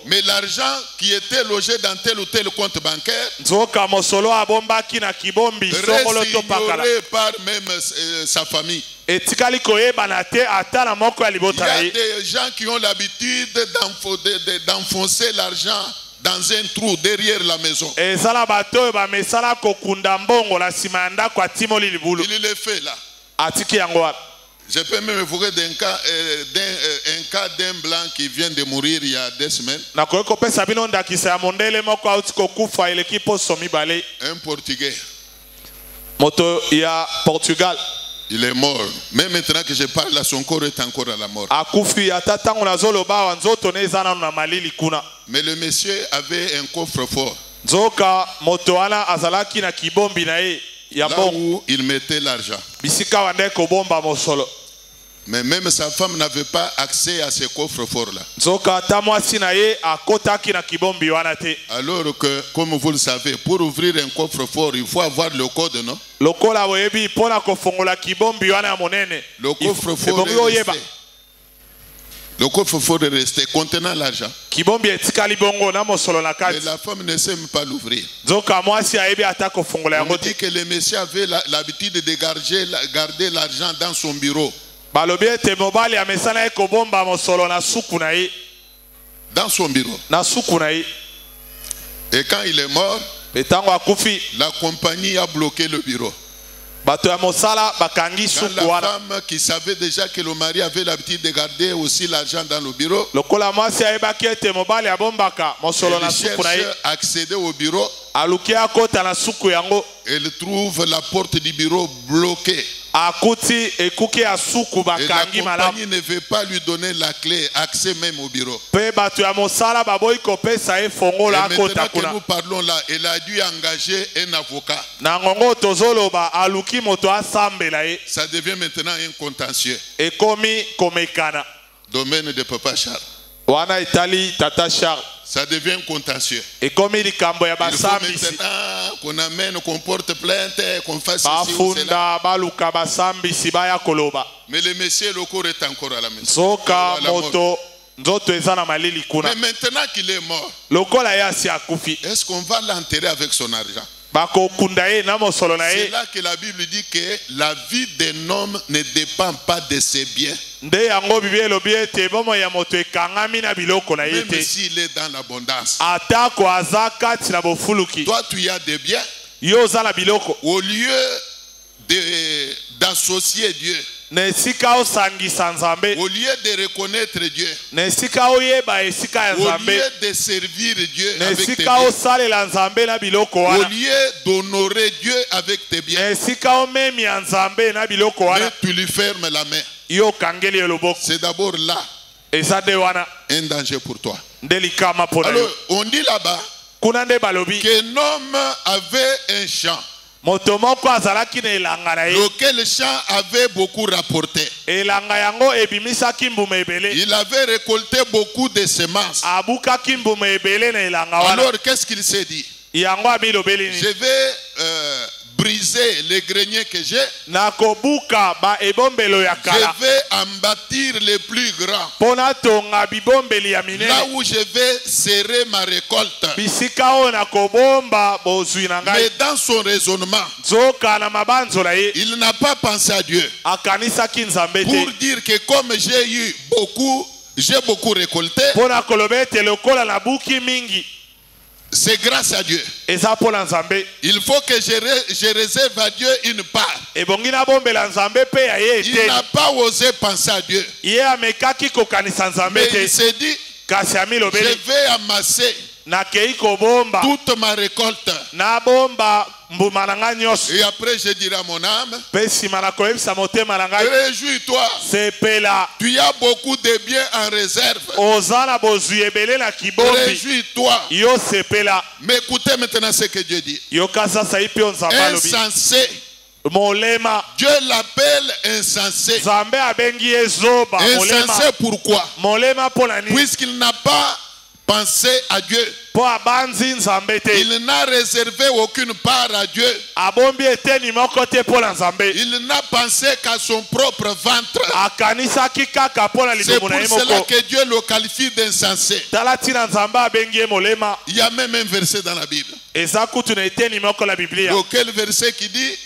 Mais l'argent qui était logé dans tel ou tel compte bancaire reste ignoré par même sa famille. Il y a des gens qui ont l'habitude d'enfoncer l'argent dans un trou derrière la maison. Il le fait là. Je peux même évoquer un cas d'un blanc qui vient de mourir il y a 2 semaines. Un Portugais. Portugal. Il est mort. Même maintenant que je parle là, son corps est encore à la mort. Mais le monsieur avait un coffre-fort. Là où il mettait l'argent. Mais même sa femme n'avait pas accès à ce coffre-fort-là. Alors que, comme vous le savez, pour ouvrir un coffre-fort, il faut avoir le code, non? Le coffre-fort est resté contenant l'argent. Mais la femme ne sait même pas l'ouvrir. On dit que le monsieur avait l'habitude de garder l'argent dans son bureau. Dans son bureau. Et quand il est mort, la compagnie a bloqué le bureau. Quand la femme qui savait déjà que le mari avait l'habitude de garder aussi l'argent dans le bureau, elle cherche à accéder au bureau, elle trouve la porte du bureau bloquée. Et la compagnie ne veut pas lui donner la clé, accès même au bureau. Et maintenant que nous parlons là, elle a dû engager un avocat. Ça devient maintenant un contentieux. Domaine de Papa Charles. Ça devient contentieux. Il faut maintenant qu'on amène, qu'on porte plainte, qu'on fasse ceci ou cela. Mais le monsieur locaux est encore à la maison. Mais maintenant qu'il est mort, est-ce qu'on va l'enterrer avec son argent? C'est là que la Bible dit que la vie d'un homme ne dépend pas de ses biens. Même s'il est dans l'abondance. Toi, tu as des biens. Au lieu d'associer Dieu, au lieu de reconnaître Dieu, au lieu de servir Dieu avec tes biens, au lieu d'honorer Dieu avec tes biens, mais tu lui fermes la main. C'est d'abord là un danger pour toi. Alors on dit là-bas qu'un homme avait un champ, lequel champ avait beaucoup rapporté. Il avait récolté beaucoup de semences. Alors qu'est-ce qu'il s'est dit? Je vais briser les greniers que j'ai. Je vais en bâtir les plus grands. Là où je vais serrer ma récolte. Mais dans son raisonnement, il n'a pas pensé à Dieu. Pour dire que comme j'ai beaucoup récolté, c'est grâce à Dieu. Il faut que je réserve à Dieu une part. Il n'a pas osé penser à Dieu. Mais il s'est dit, je vais amasser toute ma récolte. Et après je dirai à mon âme, réjouis-toi, tu as beaucoup de biens en réserve. Réjouis-toi. Mais écoutez maintenant ce que Dieu dit. Insensé. Dieu l'appelle insensé. Insensé pourquoi? Puisqu'il n'a pas pensé à Dieu. Il n'a réservé aucune part à Dieu. Il n'a pensé qu'à son propre ventre. C'est pour cela que Dieu le qualifie d'insensé. Il y a même un verset dans la Bible. Quel verset qui dit,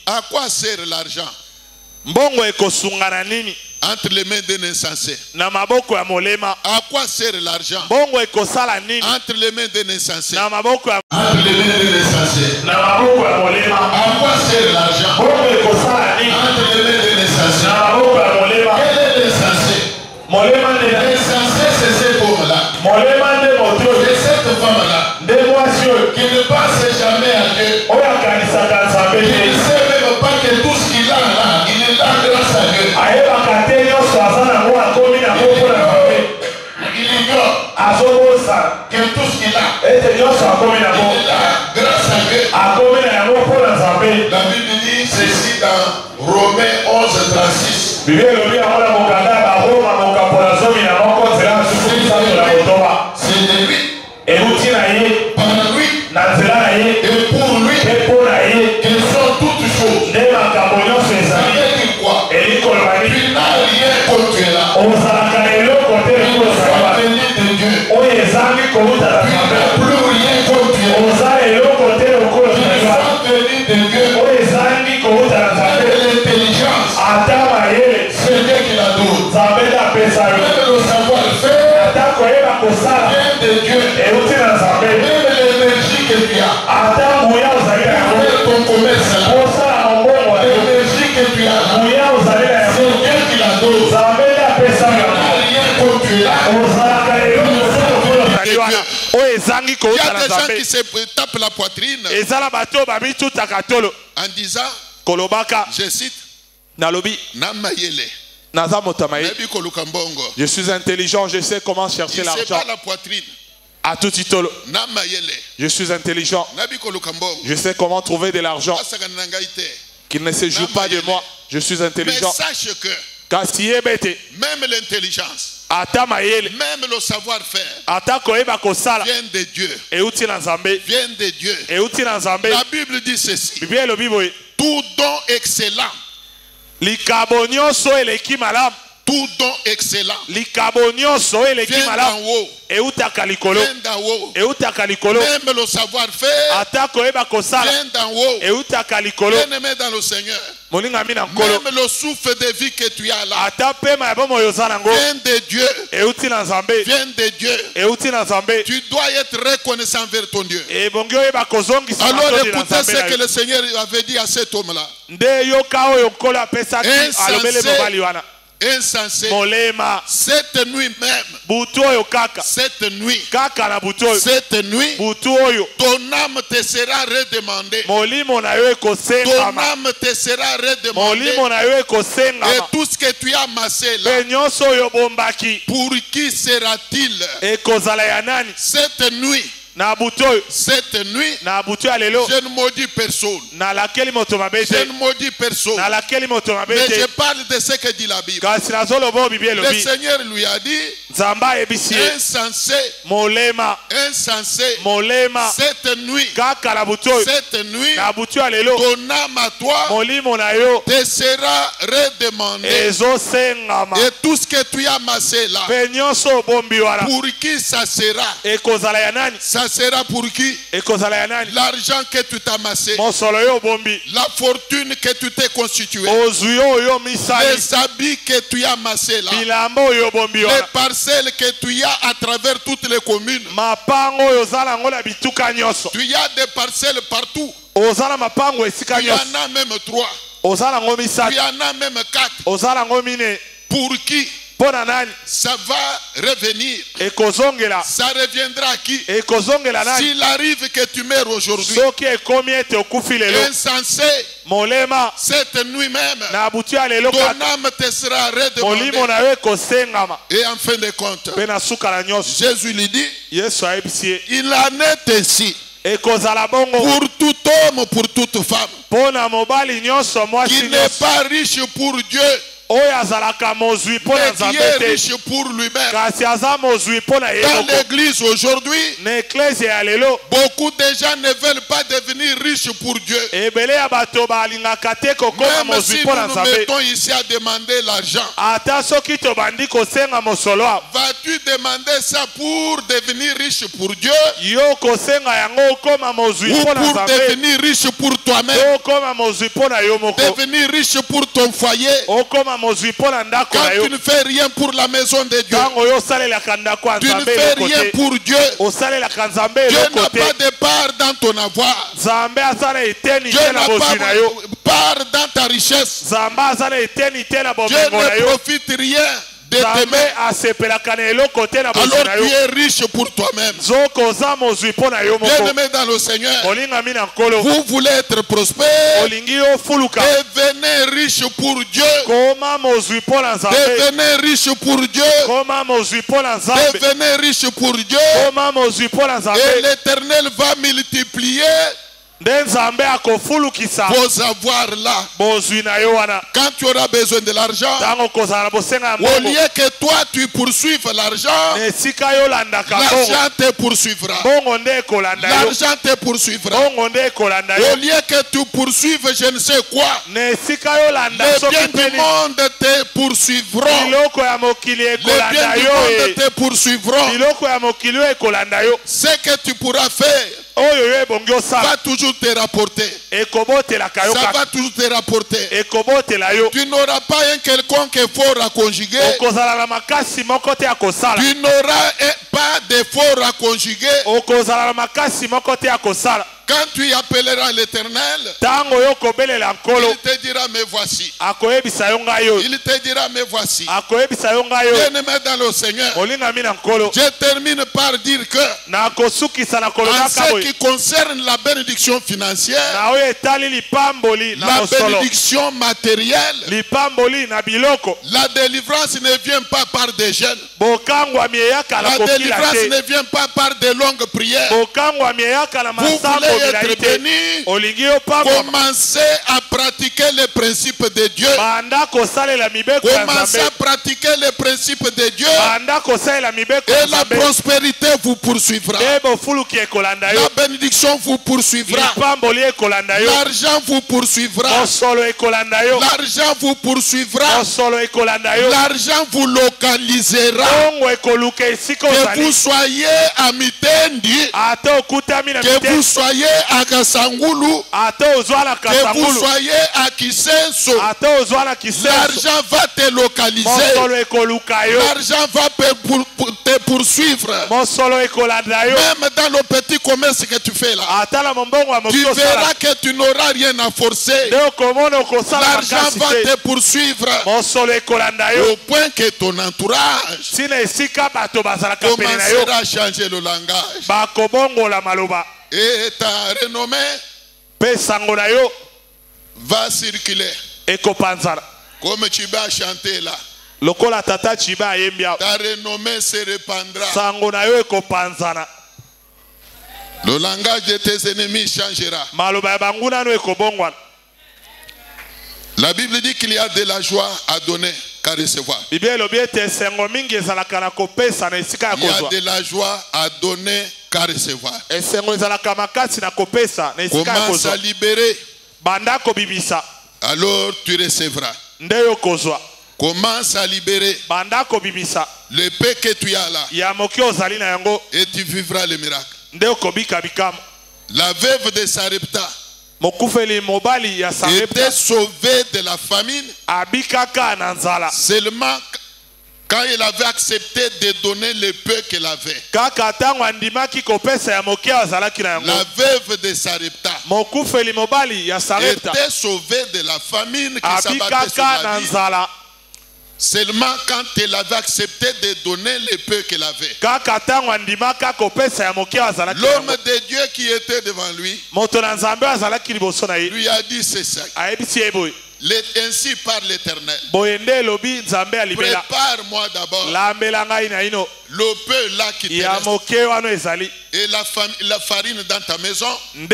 à quoi sert l'argent entre les mains d'un insensé? À quoi sert l'argent entre les mains d'un insensé? Entre les mains d'un insensé. À quoi sert l'argent entre les mains d'un insensé? Quel est l'insensé? L'insensé, c'est cet homme-là. C'est cette femme-là qui ne pense jamais à Dieu. Il ne sait même pas que tout ce qu'il a là, il est là grâce à Dieu. Il ignore que tout ce qu'il a, il est là grâce à Dieu. La Bible dit ceci dans Romains 11:36. C'est de lui, par lui et pour lui que sont toutes choses. Ça veut dire quoi? Tu n'as rien contre Dieu là. Tu vas venir de Dieu. Tu n'as plus rien contre Dieu. Tu vas venir de Dieu. L'intelligence, c'est Dieu qui la donne. Même le savoir-faire vient de Dieu. Il y a des gens qui se tapent la poitrine en disant, je cite, je suis intelligent, je sais comment chercher l'argent. À tout titre, je suis intelligent, je sais comment trouver de l'argent. Qu'il ne se joue pas de moi, je suis intelligent. Mais sache que même l'intelligence, même le savoir-faire vient de Dieu. Vient de Dieu. La Bible dit ceci. Tout don excellent. Tout don excellent vient d'en haut. Même le savoir-faire vient d'en haut. Bien-aimé dans le Seigneur, même le souffle de vie que tu as là vient de Dieu. Vient de Dieu. Tu dois être reconnaissant vers ton Dieu. Alors écoutez ce que le Seigneur avait dit à cet homme-là. Insensé, cette nuit même, cette nuit, ton âme te sera redemandée. Ton âme te sera redemandée. Et tout ce que tu as amassé là, pour qui sera-t-il? Cette nuit, cette nuit, je ne maudis personne. Je ne maudis personne. Mais je parle de ce que dit la Bible. Le Seigneur lui a dit, insensé, cette nuit, ton âme à toi te sera redemandée. Et tout ce que tu as amassé là, pour qui ça sera? Ça sera pour qui? L'argent que tu t'as amassé, la fortune que tu t'es constituée, les habits que tu as amassés là, les parcelles que tu as à travers toutes les communes. Tu as des parcelles partout. Tu en as même 3. Tu en as même 4. Pour qui? Ça va revenir. Ça reviendra à qui? S'il arrive que tu meurs aujourd'hui, insensé, cette nuit même, ton âme te sera redemandée. Et en fin de compte, Jésus lui dit, il en est ainsi pour tout homme, pour toute femme qui n'est pas riche pour Dieu, mais qui est riche pour lui-même. Dans l'église aujourd'hui, beaucoup de gens ne veulent pas devenir riches pour Dieu. Même si nous nous mettons ici à demander l'argent, vas-tu demander ça pour devenir riche pour Dieu ou pour devenir riche pour toi-même, devenir riche pour ton foyer? Quand tu ne fais rien pour la maison de Dieu, tu ne fais rien pour Dieu, Dieu n'a pas de part dans ton avoir. Dieu n'a pas de part dans ta richesse. Dieu ne profite rien de tes mains. Alors tu es riche pour toi-même. Bien-aimé dans le Seigneur, vous voulez être prospère, devenez riche pour Dieu. Devenez riche pour Dieu. Devenez riche pour Dieu. Et l'Éternel va multiplier vos avoirs là. Quand tu auras besoin de l'argent, au lieu que toi tu poursuives l'argent, l'argent te poursuivra. L'argent te poursuivra. Au lieu que tu poursuives je ne sais quoi, les biens du monde te poursuivront. Les biens du monde te poursuivront. Ce que tu pourras faire va toujours te rapporter. Ça va toujours te rapporter. Tu n'auras pas un quelconque effort à conjuguer. Tu n'auras pas d'effort à conjuguer. Quand tu appelleras l'Éternel, il te dira me voici. Il te dira me voici. Bien-aimé dans le Seigneur, je termine par dire que en ce qui concerne la bénédiction financière, la bénédiction matérielle, la délivrance ne vient pas par des jeûnes. La délivrance ne vient pas par de longues prières. Vous voulez être béni, commencez à pratiquer les principes de Dieu. Commencez à pratiquer les principes de Dieu. Et la prospérité vous poursuivra. La bénédiction vous poursuivra. L'argent vous poursuivra. L'argent vous poursuivra. L'argent vous localisera. Que vous soyez à Mitendi, que vous soyez à Kasangulu, que vous soyez à Kisenso, l'argent va te localiser. L'argent va te poursuivre. Même dans le petit commerce que tu fais là, tu verras que tu n'auras rien à forcer. L'argent va te poursuivre au point que ton entourage commencera à changer le langage. Et ta renommée va circuler. Comme tu vas chanter là, ta renommée se répandra. Le langage de tes ennemis changera. La Bible dit qu'il y a de la joie à donner qu'à recevoir. Il y a de la joie à donner qu'à recevoir. Commence à libérer. Alors tu recevras. Commence à libérer le paix que tu as là. Et tu vivras le miracle. La veuve de Sarepta était sauvée de la famine seulement quand il avait accepté de donner le peu qu'elle avait. La veuve de Sarepta était sauvée de la famine qui s'abattait sur la ville seulement quand elle avait accepté de donner le peu qu'elle avait. L'homme de Dieu qui était devant lui lui a dit c'est ça. Ainsi parle l'Éternel. Prépare-moi d'abord le peu là qui te reste. Et la farine dans ta maison ne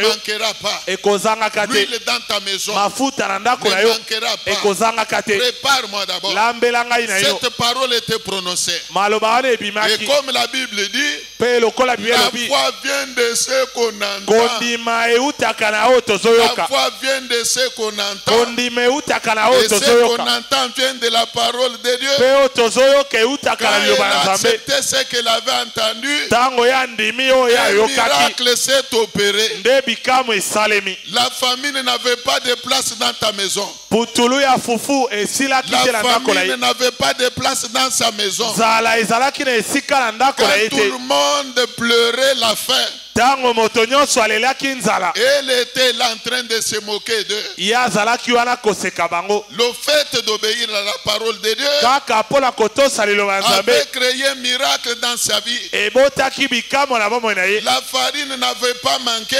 manquera pas. L'huile dans ta maison ne manquera pas. Prépare-moi d'abord. Cette parole était prononcée. Et comme la Bible dit, la foi vient de ce qu'on entend. La foi vient de ce qu'on entend. Et ce qu'on entend vient de la parole de Dieu. Quand il a accepté ce qu'il avait entendu, un miracle s'est opéré. La famine n'avait pas de place dans ta maison. La famine n'avait pas de place dans sa maison. Quand tout le monde pleurait la faim, elle était là en train de se moquer d'eux. Le fait d'obéir à la parole de Dieu avait créé un miracle dans sa vie. La farine n'avait pas manqué.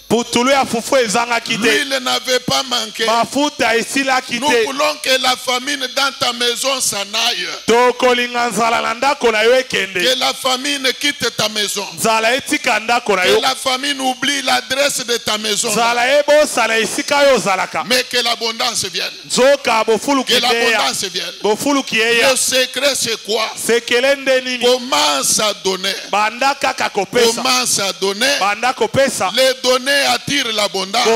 L'huile n'avait pas manqué. Nous voulons que la famine dans ta maison s'en aille. Que la famine quitte ta maison. Que la famine oublie l'adresse de ta maison. Mais que l'abondance vienne. Que l'abondance vienne. Le secret c'est quoi? Commence à donner. Commence à donner. Les donner attire l'abondance.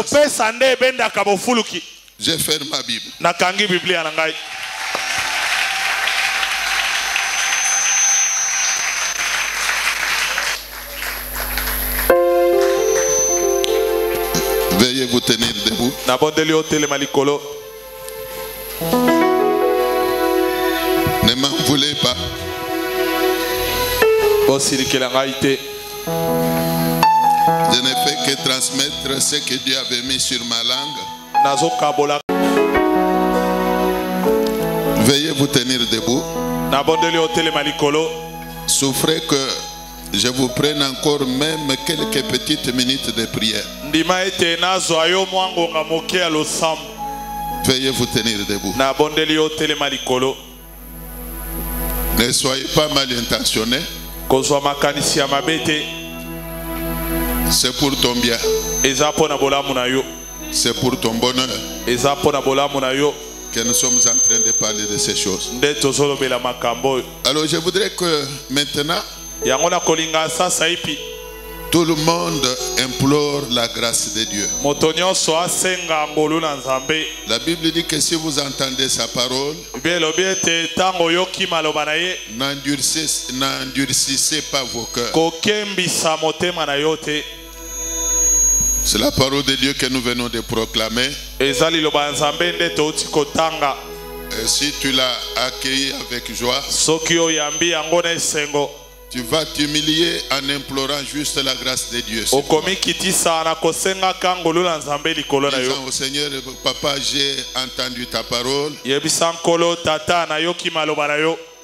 Je ferme ma Bible. Veuillez vous tenir debout. Ne m'en voulez pas. Je ne fais que transmettre ce que Dieu avait mis sur ma langue. Veuillez vous tenir debout. Souffrez que je vous prenne encore même quelques petites minutes de prière. Veuillez vous tenir debout. Ne soyez pas mal intentionnés. C'est pour ton bien. C'est pour ton bonheur que nous sommes en train de parler de ces choses. Alors je voudrais que maintenant tout le monde implore la grâce de Dieu. La Bible dit que si vous entendez sa parole, n'endurcissez pas vos cœurs. C'est la parole de Dieu que nous venons de proclamer. Et si tu l'as accueilli avec joie, tu vas t'humilier en implorant juste la grâce de Dieu. Disant au Seigneur, Papa, j'ai entendu ta parole.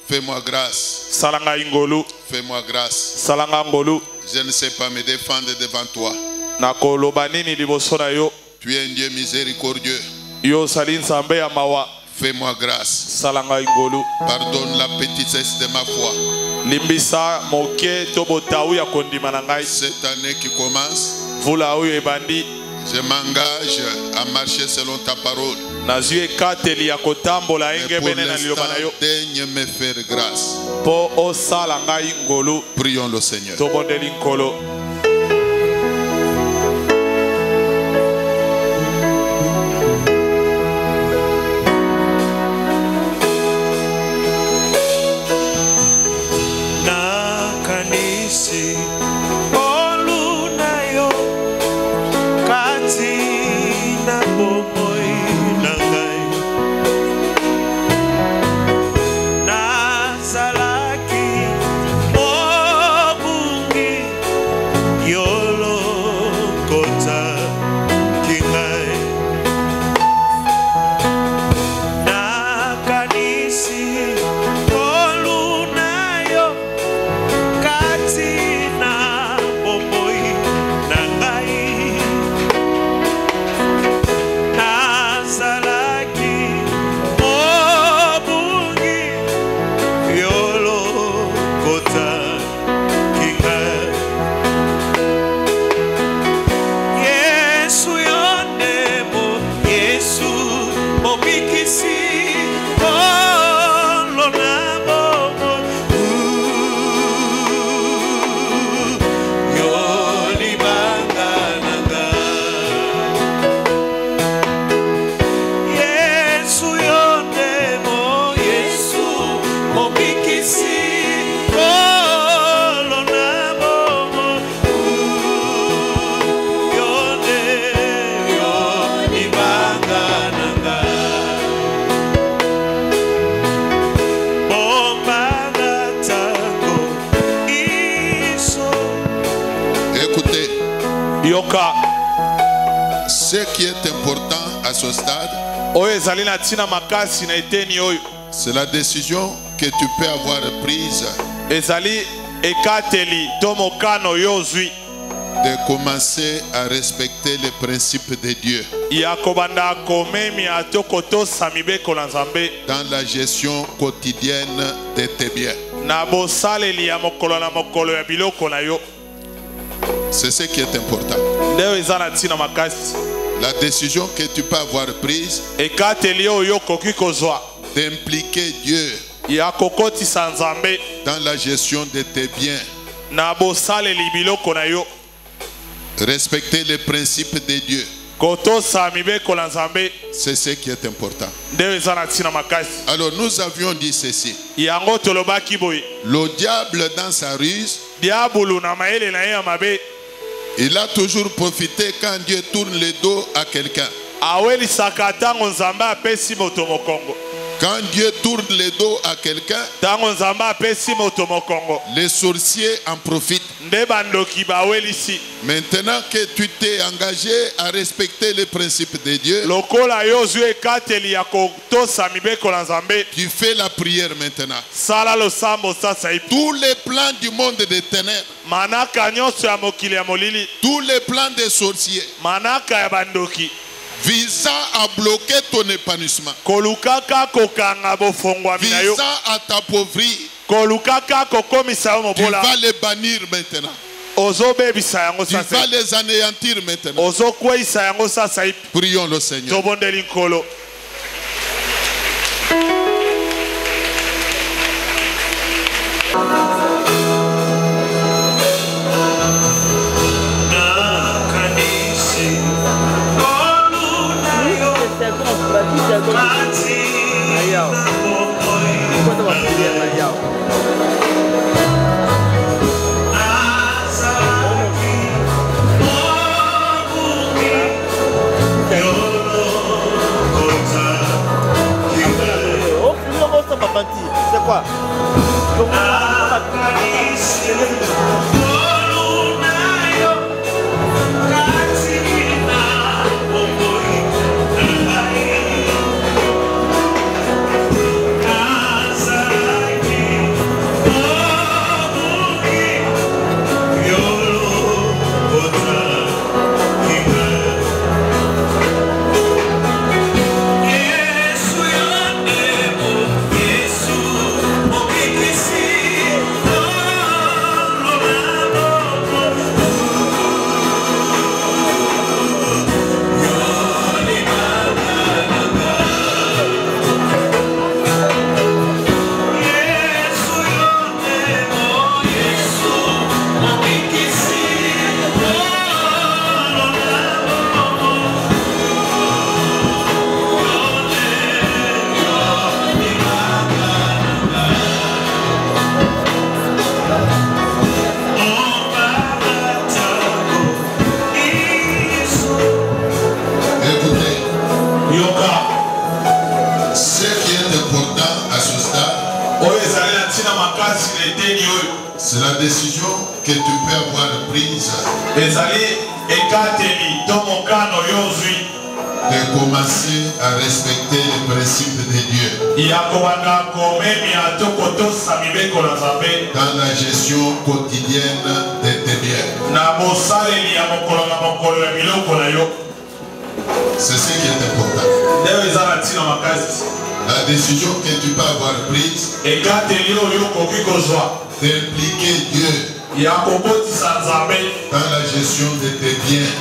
Fais-moi grâce. Fais-moi grâce. Je ne sais pas me défendre devant toi. Tu es un Dieu miséricordieux. Fais-moi grâce. Pardonne la petitesse de ma foi. Cette année qui commence, je m'engage à marcher selon ta parole. Mais pour l'instant, daigne me faire grâce. Prions le Seigneur. Ce qui est important à ce stade, c'est la décision que tu peux avoir prise de commencer à respecter les principes de Dieu dans la gestion quotidienne de tes biens. C'est ce qui est important. La décision que tu peux avoir prise d'impliquer Dieu dans la gestion de tes biens. Respecter les principes de Dieu. C'est ce qui est important. Alors nous avions dit ceci. Le diable dans sa ruse, il a toujours profité quand Dieu tourne le dos à quelqu'un. Quand Dieu tourne le dos à quelqu'un, les sorciers en profitent. Maintenant que tu t'es engagé à respecter les principes de Dieu, tu fais la prière maintenant. Tous les plans du monde des ténèbres, tous les plans des sorciers, visant à bloquer ton épanouissement, visant à t'appauvrir, tu vas les bannir maintenant. Tu vas les anéantir maintenant. Prions le Seigneur. C'est quoi? C'est la décision que tu peux avoir prise de commencer à respecter les principes de Dieu dans la gestion quotidienne de tes biens. C'est ce qui est important. La décision que tu peux avoir prise d'impliquer Dieu dans la gestion de tes biens,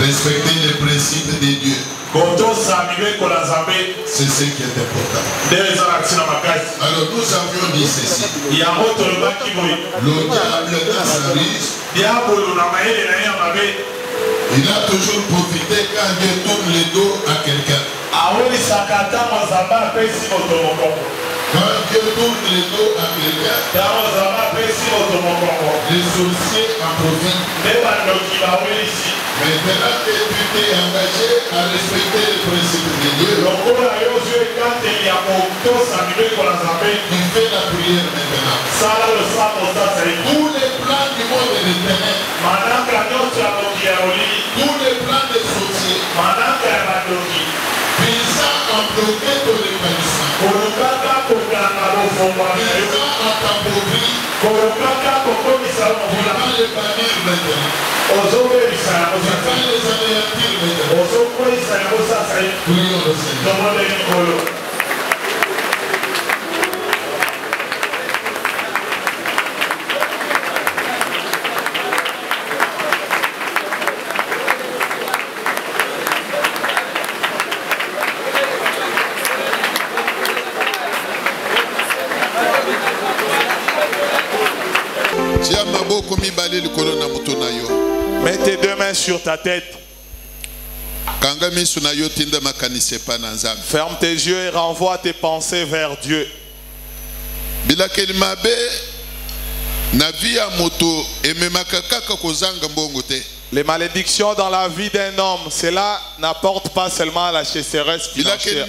respecter les principes de Dieu, c'est ce qui est important. Alors nous avions dit ceci: le diable dans sa ruse, il a toujours profité quand Dieu tourne le dos à quelqu'un. Quand Dieu tourne le dos à quelqu'un, les sorciers en profitent. Maintenant que tu t'es engagé à respecter les principes de Dieu, tu fais la prière maintenant. Tous les plans du monde des ténèbres, tous les plans des sorciers, visant à bloquer ton épanouissement, visant à t'appauvrir, tu vas les bannir maintenant. Tu vas les anéantir maintenant. Prions le Seigneur. Mets tes deux mains sur ta tête. Ferme tes yeux et renvoie tes pensées vers Dieu. Les malédictions dans la vie d'un homme, cela n'apporte pas seulement la sécheresse financière.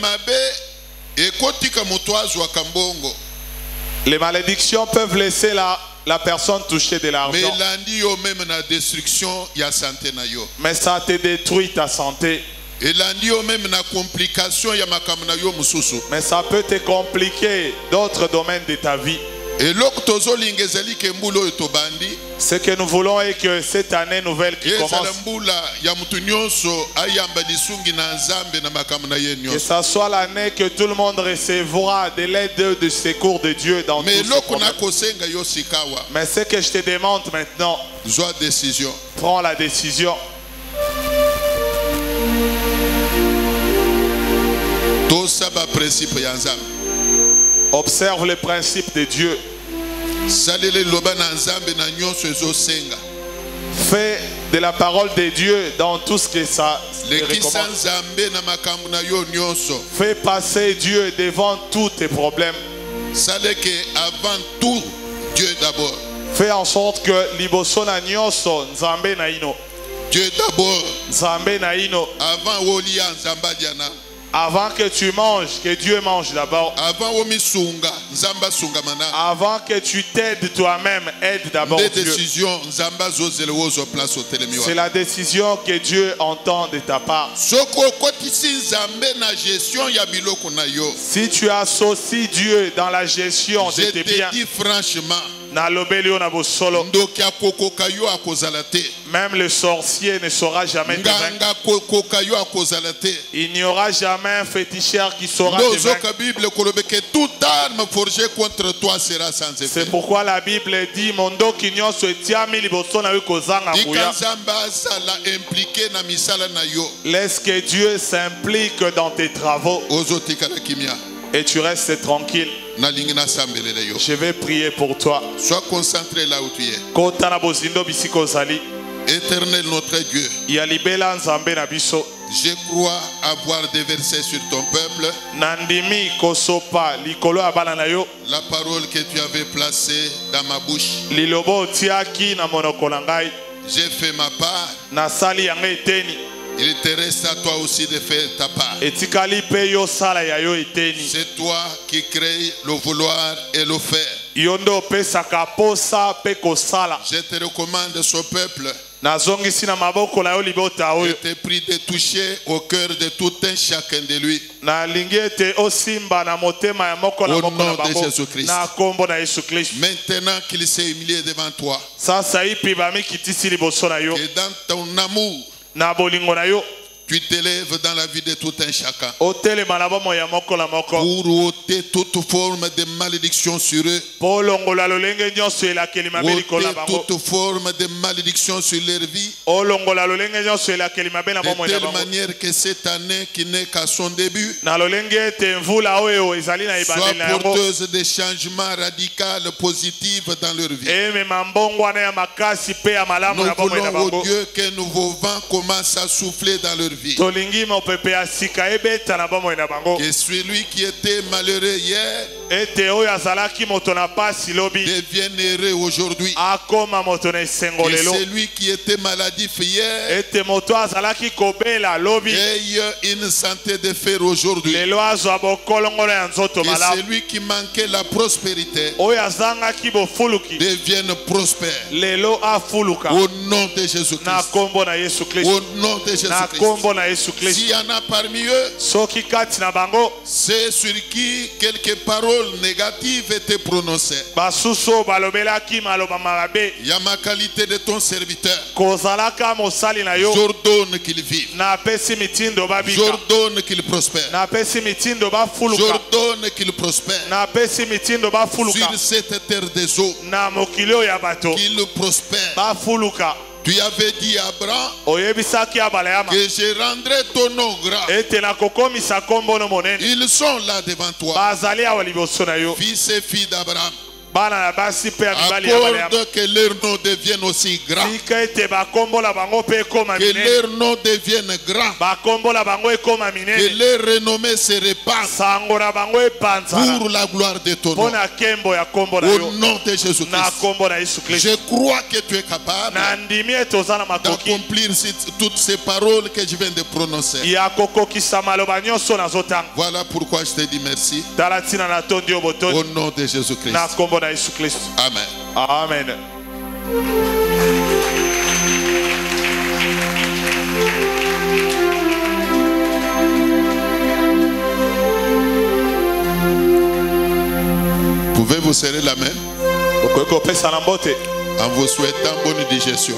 Les malédictions peuvent laisser la personne toucher de l'argent. Mais ça te détruit ta santé. Mais ça peut te compliquer d'autres domaines de ta vie. Ce que nous voulons est que cette année nouvelle qui commence, que ça soit l'année que tout le monde recevra de l'aide du secours de Dieu dans tout ce. Mais ce que je te demande maintenant, prends la décision. Observe les principes de Dieu. Fais de la parole de Dieu dans tout ce que ça recommande. Fais passer Dieu devant tous tes problèmes. Avant tout, Dieu d'abord. Fais en sorte que liboso na nyonso nzambe na ino. Dieu d'abord. Nzambe na ino. Avant olia nzamba diana. Avant que tu manges, que Dieu mange d'abord. Avant que tu t'aides toi-même, aide d'abord Dieu. C'est la décision que Dieu entend de ta part. Si tu associes Dieu dans la gestion de tes biens, même le sorcier ne saura jamais te vaincre. Il n'y aura jamais un féticheur qui saura te vaincre. C'est pourquoi la Bible dit laisse que Dieu s'implique dans tes travaux et tu restes tranquille. Je vais prier pour toi. Sois concentré là où tu es. Éternel notre Dieu, je crois avoir déversé sur ton peuple la parole que tu avais placée dans ma bouche. J'ai fait ma part. Il te reste à toi aussi de faire ta part. C'est toi qui crées le vouloir et le faire. Je te recommande ce peuple. Je te prie de toucher au cœur de tout un chacun de lui. Au nom de Jésus-Christ. Maintenant qu'il s'est humilié devant toi, que dans ton amour, tu t'élèves dans la vie de tout un chacun pour ôter toute forme de malédiction sur eux, ôter toute forme de malédiction sur leur vie, de telle manière que cette année qui n'est qu'à son début soit porteuse de changements radicaux positifs dans leur vie. Nous voulons, oh Dieu, que nouveau vent commence à souffler dans leur vie. Que celui qui était malheureux hier devienne heureux aujourd'hui. Que celui qui était maladif hier ait une santé de fer aujourd'hui. Que celui qui manquait la prospérité devienne prospère. Au nom de Jésus-Christ. Au nom de Jésus-Christ. S'il y en a parmi eux, c'est sur qui quelques paroles négatives étaient prononcées. Il y a ma qualité de ton serviteur. J'ordonne qu'il vive. J'ordonne qu'il prospère. J'ordonne qu'il prospère. Sur cette terre des eaux, qu'il prospère. Tu avais dit à Abraham que je rendrai ton nom grand. Ils sont là devant toi, fils et filles d'Abraham. Accorde que leur nom devienne aussi grand. Que leur nom devienne grand. Que leur renommée se répande pour la gloire de ton nom. Au nom de Jésus-Christ. Je crois que tu es capable d'accomplir toutes ces paroles que je viens de prononcer. Voilà pourquoi je te dis merci. Au nom de Jésus-Christ. Amen. Amen. Pouvez-vous serrer la main en vous souhaitant bonne digestion.